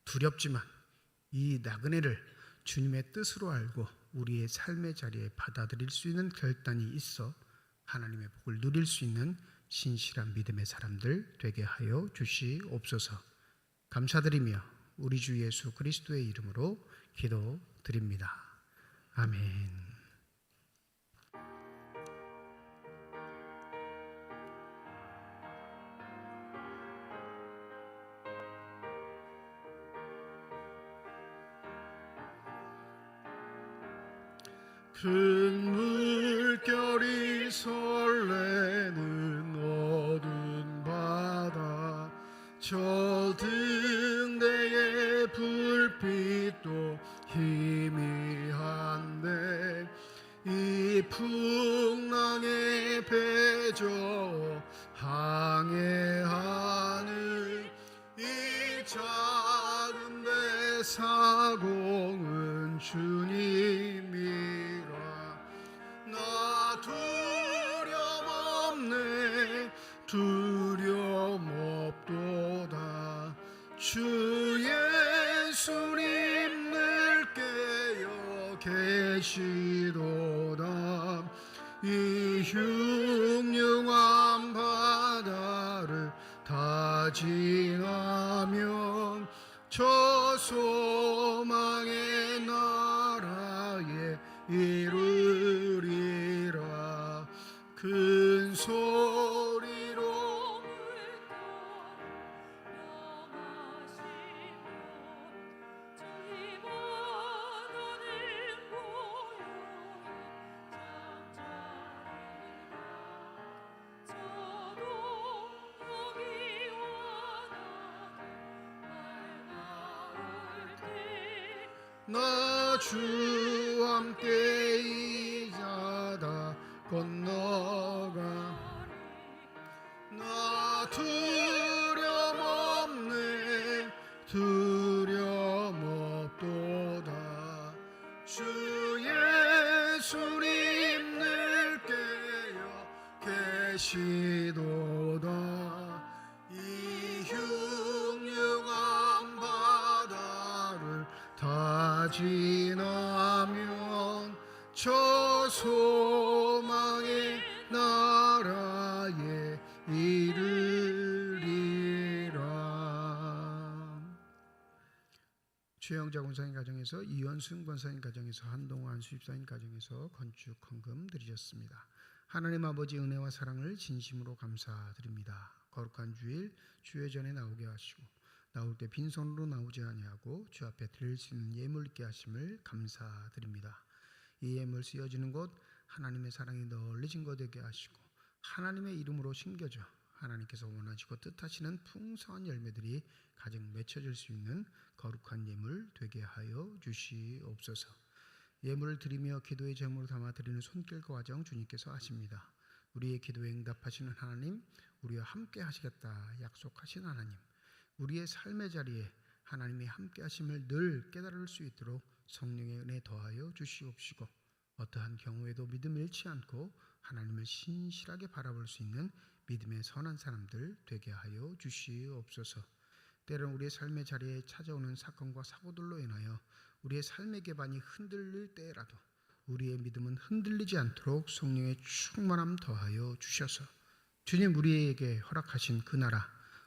두렵지만 이 나그네를 주님의 뜻으로 알고 우리의 삶의 자리에 받아들일 수 있는 결단이 있어 하나님의 복을 누릴 수 있는 신실한 믿음의 사람들 되게 하여 주시옵소서. 감사드리며 우리 주 예수 그리스도의 이름으로 기도드립니다. 아멘. 큰 물결이 설레는 어두운 바다, 저 등대의 불빛도 희미한데 이 풍랑에 배저 항해하는 이 작은 배 사공은 주님이라. 나 두려움 없도다. 주 예수님 늘 깨어 계시도다. 이 흉흉한 바다를 다 지나면 저 소망의 나라에 이르리라. 큰 소리로 나 주 함께 이 바다 건너가. 나 두려움 없도다. 주 예수님 늘 깨어 계시도다. 이 흉흉한 바다를 다 지나면 저 소망의 나라에 이르리라. 최영자 권사님 가정에서, 이현순 권사님 가정에서, 한동환 수집사님 가정에서 건축 헌금 드리셨습니다. 하나님 아버지 은혜와 사랑을 진심으로 감사드립니다. 거룩한 주일 주의 전에 나오게 하시고 나올 때 빈손으로 나오지 아니하고 주 앞에 드릴 수 있는 예물 있게 하심을 감사드립니다. 이 예물 쓰여지는 곳 하나님의 사랑이 널리진 것 되게 하시고 하나님의 이름으로 심겨져 하나님께서 원하시고 뜻하시는 풍성한 열매들이 가득 맺혀질 수 있는 거룩한 예물 되게 하여 주시옵소서. 예물을 드리며 기도의 제물을 담아 드리는 손길과 과정 주님께서 아십니다. 우리의 기도에 응답하시는 하나님, 우리와 함께 하시겠다 약속하신 하나님, 우리의 삶의 자리에 하나님이 함께 하심을 늘 깨달을 수 있도록 성령의 은혜 더하여 주시옵시고 어떠한 경우에도 믿음 잃지 않고 하나님을 신실하게 바라볼 수 있는 믿음의 선한 사람들 되게 하여 주시옵소서. 때론 우리의 삶의 자리에 찾아오는 사건과 사고들로 인하여 우리의 삶의 기반이 흔들릴 때라도 우리의 믿음은 흔들리지 않도록 성령의 충만함 더하여 주셔서 주님 우리에게 허락하신 그 나라,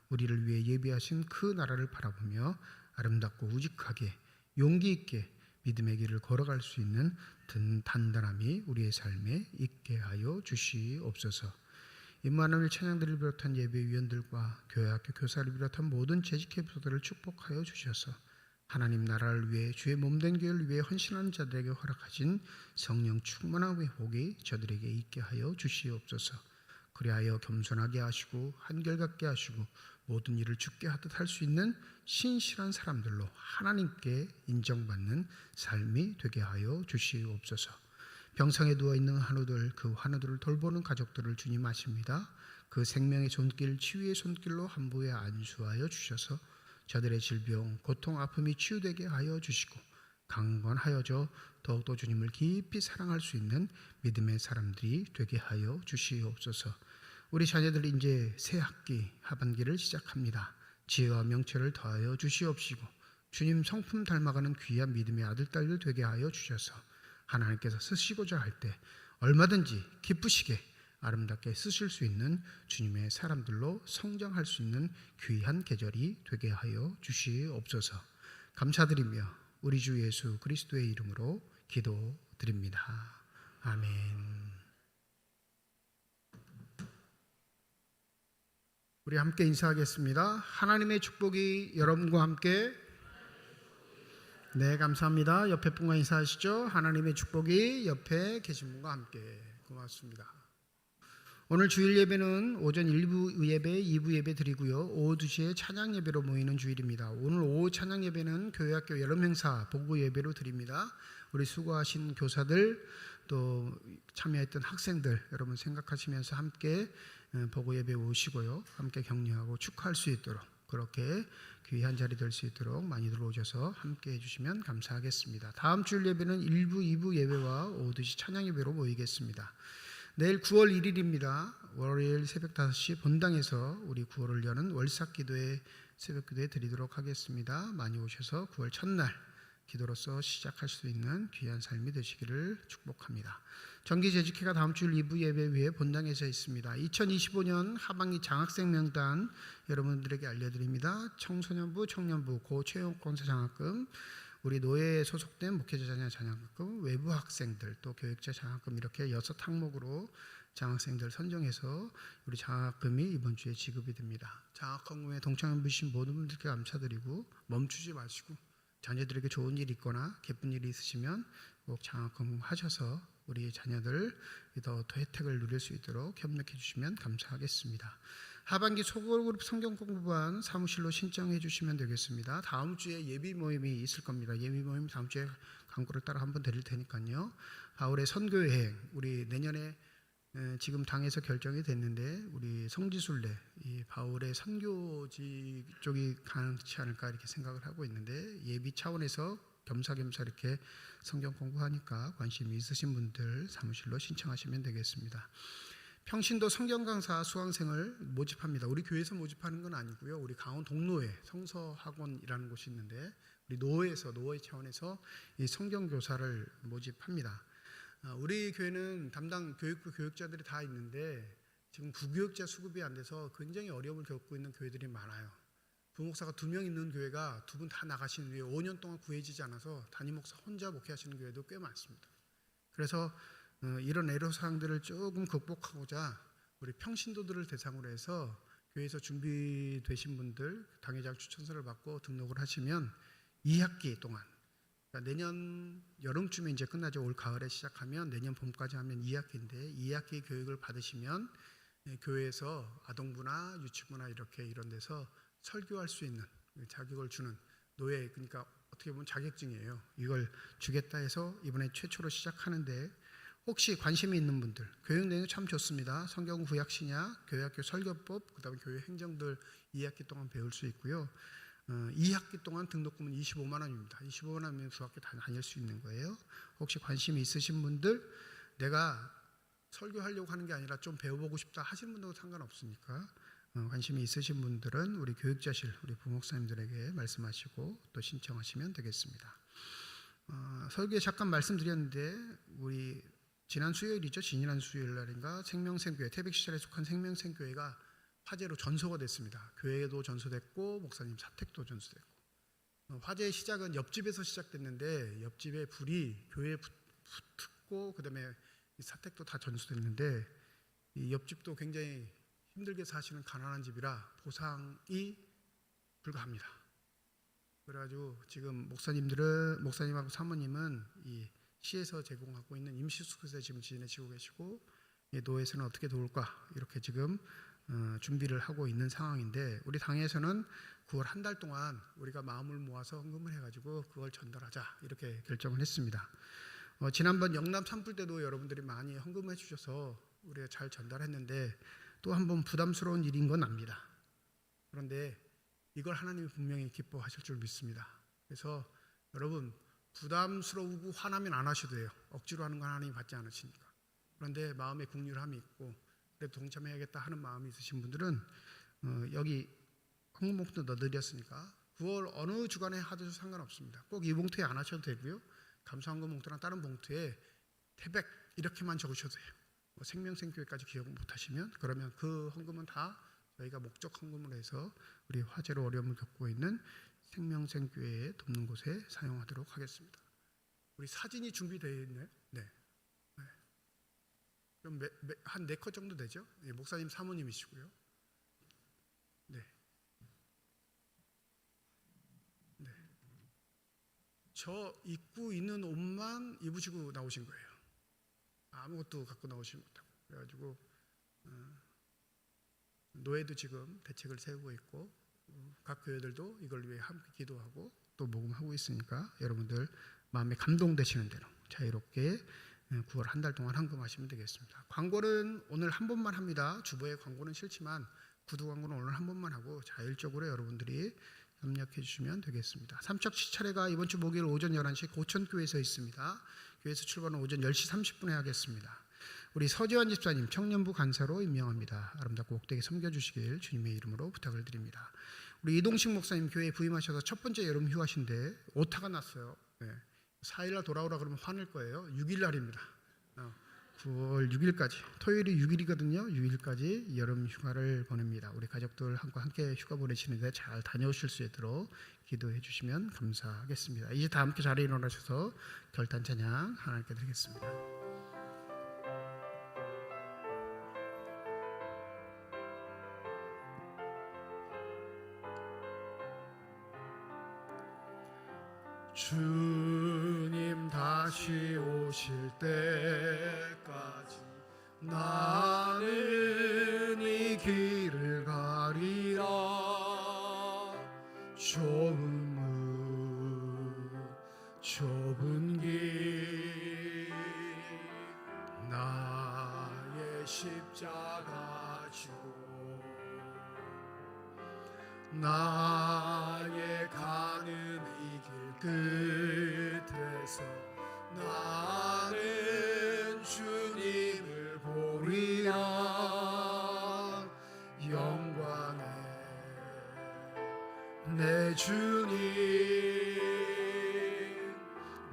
우리를 위해 예비하신 그 나라를 바라보며 아름답고 우직하게 용기 있게 믿음의 길을 걸어갈 수 있는 단단함이 우리의 삶에 있게 하여 주시옵소서. 임마누엘 찬양들을 비롯한 예배위원들과 교회학교 교사를 비롯한 모든 재직회부서들을 축복하여 주셔서 하나님 나라를 위해 주의 몸된 교회를 위해 헌신하는 자들에게 허락하신 성령 충만한 회복이 저들에게 있게 하여 주시옵소서. 그리하여 겸손하게 하시고 한결같게 하시고 모든 일을 주께 하듯 할 수 있는 신실한 사람들로 하나님께 인정받는 삶이 되게 하여 주시옵소서. 병상에 누워있는 환우들, 그 환우들을 돌보는 가족들을 주님 아십니다. 그 생명의 손길, 치유의 손길로 한부에 안수하여 주셔서 저들의 질병, 고통, 아픔이 치유되게 하여 주시고 강건하여져 더욱더 주님을 깊이 사랑할 수 있는 믿음의 사람들이 되게 하여 주시옵소서. 우리 자녀들 이제 새 학기 하반기를 시작합니다. 지혜와 명철을 더하여 주시옵시고 주님 성품 닮아가는 귀한 믿음의 아들, 딸들 되게 하여 주셔서 하나님께서 쓰시고자 할 때 얼마든지 기쁘시게 아름답게 쓰실 수 있는 주님의 사람들로 성장할 수 있는 귀한 계절이 되게 하여 주시옵소서. 감사드리며 우리 주 예수 그리스도의 이름으로 기도드립니다. 아멘. 우리 함께 인사하겠습니다. 하나님의 축복이 여러분과 함께. 네, 감사합니다. 옆에 분과 인사하시죠. 하나님의 축복이 옆에 계신 분과 함께. 고맙습니다. 오늘 주일 예배는 오전 1부 예배, 2부 예배 드리고요. 오후 2시에 찬양 예배로 모이는 주일입니다. 오늘 오후 찬양 예배는 교회학교 여름 행사 보고 예배로 드립니다. 우리 수고하신 교사들 또 참여했던 학생들 여러분 생각하시면서 함께 보고 예배 오시고요. 함께 격려하고 축하할 수 있도록 그렇게 귀한 자리 될 수 있도록 많이들 오셔서 함께 해주시면 감사하겠습니다. 다음 주일 예배는 1부, 2부 예배와 오후 2시 찬양 예배로 모이겠습니다. 내일 9월 1일입니다. 월요일 새벽 5시 본당에서 우리 9월을 여는 월삭 기도회 새벽 기도회 드리도록 하겠습니다. 많이 오셔서 9월 첫날 기도로서 시작할 수 있는 귀한 삶이 되시기를 축복합니다. 정기 재직회가 다음 주일 2부 예배 위에 본당에서 있습니다. 2025년 하반기 장학생 명단 여러분들에게 알려드립니다. 청소년부, 청년부, 고채용권사 장학금, 우리 노예에 소속된 목회자 자녀 장학금, 외부 학생들, 또 교육자 장학금 이렇게 6항목으로 장학생들 선정해서 우리 장학금이 이번 주에 지급이 됩니다. 장학금에 동참해주신 모든 분들께 감사드리고 멈추지 마시고 자녀들에게 좋은 일이 있거나 기쁜 일이 있으시면 꼭 장학금 하셔서 우리 자녀들 더 혜택을 누릴 수 있도록 협력해 주시면 감사하겠습니다. 하반기 소그룹 성경 공부반 사무실로 신청해 주시면 되겠습니다. 다음 주에 예비 모임이 있을 겁니다. 예비 모임 다음 주에 광고를 따라 한번 드릴 테니까요. 바울의 선교여행 우리 내년에 지금 당에서 결정이 됐는데 우리 성지순례 이 바울의 선교지 쪽이 가능치 않을까 이렇게 생각을 하고 있는데 예비 차원에서 겸사겸사 이렇게 성경 공부하니까 관심이 있으신 분들 사무실로 신청하시면 되겠습니다. 평신도 성경 강사 수강생을 모집합니다. 우리 교회에서 모집하는 건 아니고요. 우리 강원 동로에 성서학원이라는 곳이 있는데 우리 노회 차원에서 이 성경 교사를 모집합니다. 우리 교회는 담당 교육부 교육자들이 다 있는데 지금 부교육자 수급이 안 돼서 굉장히 어려움을 겪고 있는 교회들이 많아요. 부목사가 2명 있는 교회가 2분 다 나가신 후에 5년 동안 구해지지 않아서 담임 목사 혼자 목회하시는 교회도 꽤 많습니다. 그래서 이런 애로사항들을 조금 극복하고자 우리 평신도들을 대상으로 해서 교회에서 준비되신 분들 당회장 추천서를 받고 등록을 하시면 2학기 동안 그러니까 내년 여름쯤에 이제 끝나죠. 올 가을에 시작하면 내년 봄까지 하면 2학기인데 2학기 교육을 받으시면 교회에서 아동부나 유치부나 이렇게 이런 데서 설교할 수 있는 자격을 주는 노예 그러니까 어떻게 보면 자격증이에요. 이걸 주겠다 해서 이번에 최초로 시작하는데 혹시 관심이 있는 분들 교육 내용이 참 좋습니다. 성경 구약 신약, 교회학교 설교법, 그다음에 교회 행정들 2학기 동안 배울 수 있고요. 2학기 동안 등록금은 25만 원입니다. 25만 원이면 중학교 다 다닐 수 있는 거예요. 혹시 관심이 있으신 분들 내가 설교하려고 하는 게 아니라 좀 배워보고 싶다 하시는 분들은 상관없으니까 관심이 있으신 분들은 우리 교육자실 우리 부목사님들에게 말씀하시고 또 신청하시면 되겠습니다. 설교에 잠깐 말씀드렸는데 우리 지난 수요일이죠. 지난 수요일 날인가 생명생교회 태백시찰에 속한 생명생교회가 화재로 전소가 됐습니다. 교회도 전소됐고 목사님 사택도 전소됐고 화재의 시작은 옆집에서 시작됐는데 옆집에 불이 교회에 붙고 그다음에 사택도 다 전소됐는데 이 옆집도 굉장히 힘들게 사시는 가난한 집이라 보상이 불가합니다. 그래가지고 지금 목사님하고 사모님은 이 시에서 제공하고 있는 임시수급에 지금 지내시고 계시고 노회에서는 어떻게 도울까 이렇게 지금 준비를 하고 있는 상황인데 우리 당에서는 9월 한 달 동안 우리가 마음을 모아서 헌금을 해가지고 그걸 전달하자 이렇게 결정을 했습니다. 지난번 영남 산불 때도 여러분들이 많이 헌금해 주셔서 우리가 잘 전달했는데 또 한 번 부담스러운 일인 건 압니다. 그런데 이걸 하나님이 분명히 기뻐하실 줄 믿습니다. 그래서 여러분 부담스러우고 화나면 안 하셔도 돼요. 억지로 하는 건 하나님이 받지 않으시니까. 그런데 마음에 긍휼함이 있고 그래도 동참해야겠다 하는 마음이 있으신 분들은 여기 헌금 봉투 넣어드렸으니까 9월 어느 주간에 하셔도 상관없습니다. 꼭 이 봉투에 안 하셔도 되고요. 감사헌금 봉투나 다른 봉투에 태백 이렇게만 적으셔도 돼요. 뭐 생명생교회까지 기억 못하시면 그러면 그 헌금은 다 저희가 목적 헌금으로 해서 우리 화재로 어려움을 겪고 있는 생명생교회에 돕는 곳에 사용하도록 하겠습니다. 우리 사진이 준비되어 있네요. 네. 그럼 한 4컷 정도 되죠? 네, 목사님 사모님이시고요. 네. 네. 저 입고 있는 옷만 입으시고 나오신 거예요. 아무것도 갖고 나오지 못하고. 그래가지고 노예도 지금 대책을 세우고 있고 각 교회들도 이걸 위해 함께 기도하고 또 모금하고 있으니까 여러분들 마음에 감동되시는 대로 자유롭게 9월 한 달 동안 헌금하시면 되겠습니다. 광고는 오늘 한 번만 합니다. 주보에 광고는 싫지만 구두 광고는 오늘 한 번만 하고 자율적으로 여러분들이 협력해 주시면 되겠습니다. 삼척 시차례가 이번 주 목요일 오전 11시 고천교회에서 있습니다. 교회에서 출발은 오전 10시 30분에 하겠습니다. 우리 서지환 집사님 청년부 간사로 임명합니다. 아름답고 복되게 섬겨주시길 주님의 이름으로 부탁을 드립니다. 우리 이동식 목사님 교회에 부임하셔서 첫 번째 여름 휴가신데 오타가 났어요. 네. 4일날 돌아오라 그러면 화낼 거예요. 6일날입니다. 9월 6일까지 토요일이 6일이거든요. 6일까지 여름 휴가를 보냅니다. 우리 가족들과 함께 휴가 보내시는데 잘 다녀오실 수 있도록 기도해 주시면 감사하겠습니다. 이제 다 함께 자리에 일어나셔서 결단 찬양 하나님께 드리겠습니다. 주님 다시 오실 때까지 나는 이 길을 가리라. 좁은 길 나의 십자가 지고 나의 가는 이 길 끝에서 나는 주님을 보리라. 영광의 내 주님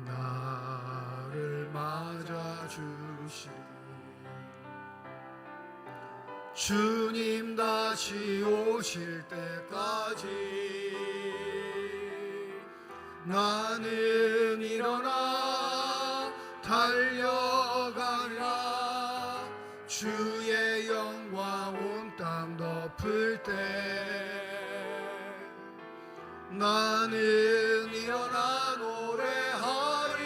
나를 맞아주시. 주님 다시 오실 때까지 나는 일어나 달려가리라. 주의 영광 온 땅 덮을 때 나는 일어나 노래하리.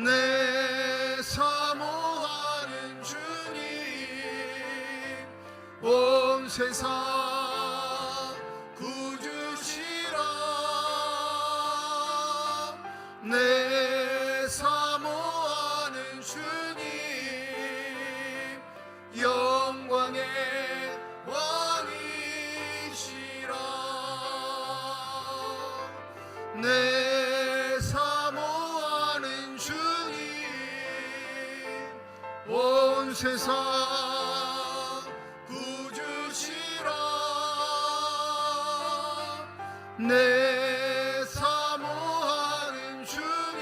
내 사모하는 주님 온 세상 내 사모하는 주님 영광의 왕이시라. 내 사모하는 주님 온 세상 구주시라. 내 사모하는 주님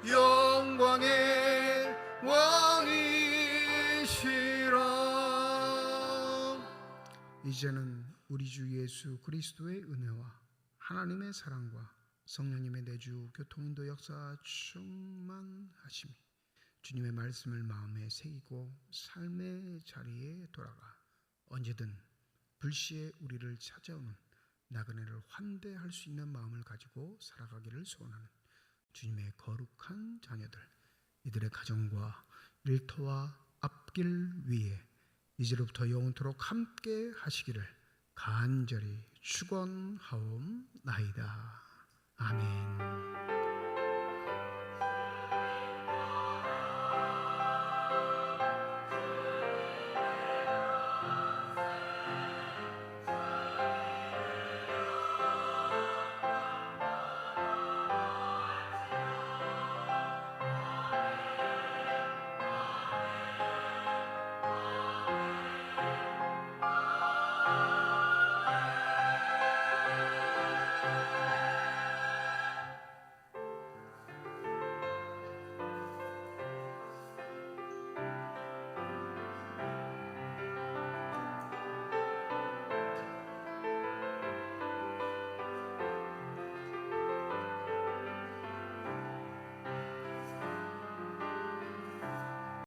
영광의 왕이시라. 이제는 우리 주 예수 그리스도의 은혜와 하나님의 사랑과 성령님의 내주 교통인도 역사 충만하심이 주님의 말씀을 마음에 새기고 삶의 자리에 돌아가 언제든 불시에 우리를 찾아오는 나그네를 환대할 수 있는 마음을 가지고 살아가기를 소원하는 주님의 거룩한 자녀들, 이들의 가정과 일터와 앞길 위에 이제로부터 영원토록 함께 하시기를 간절히 축원하옵나이다. 아멘.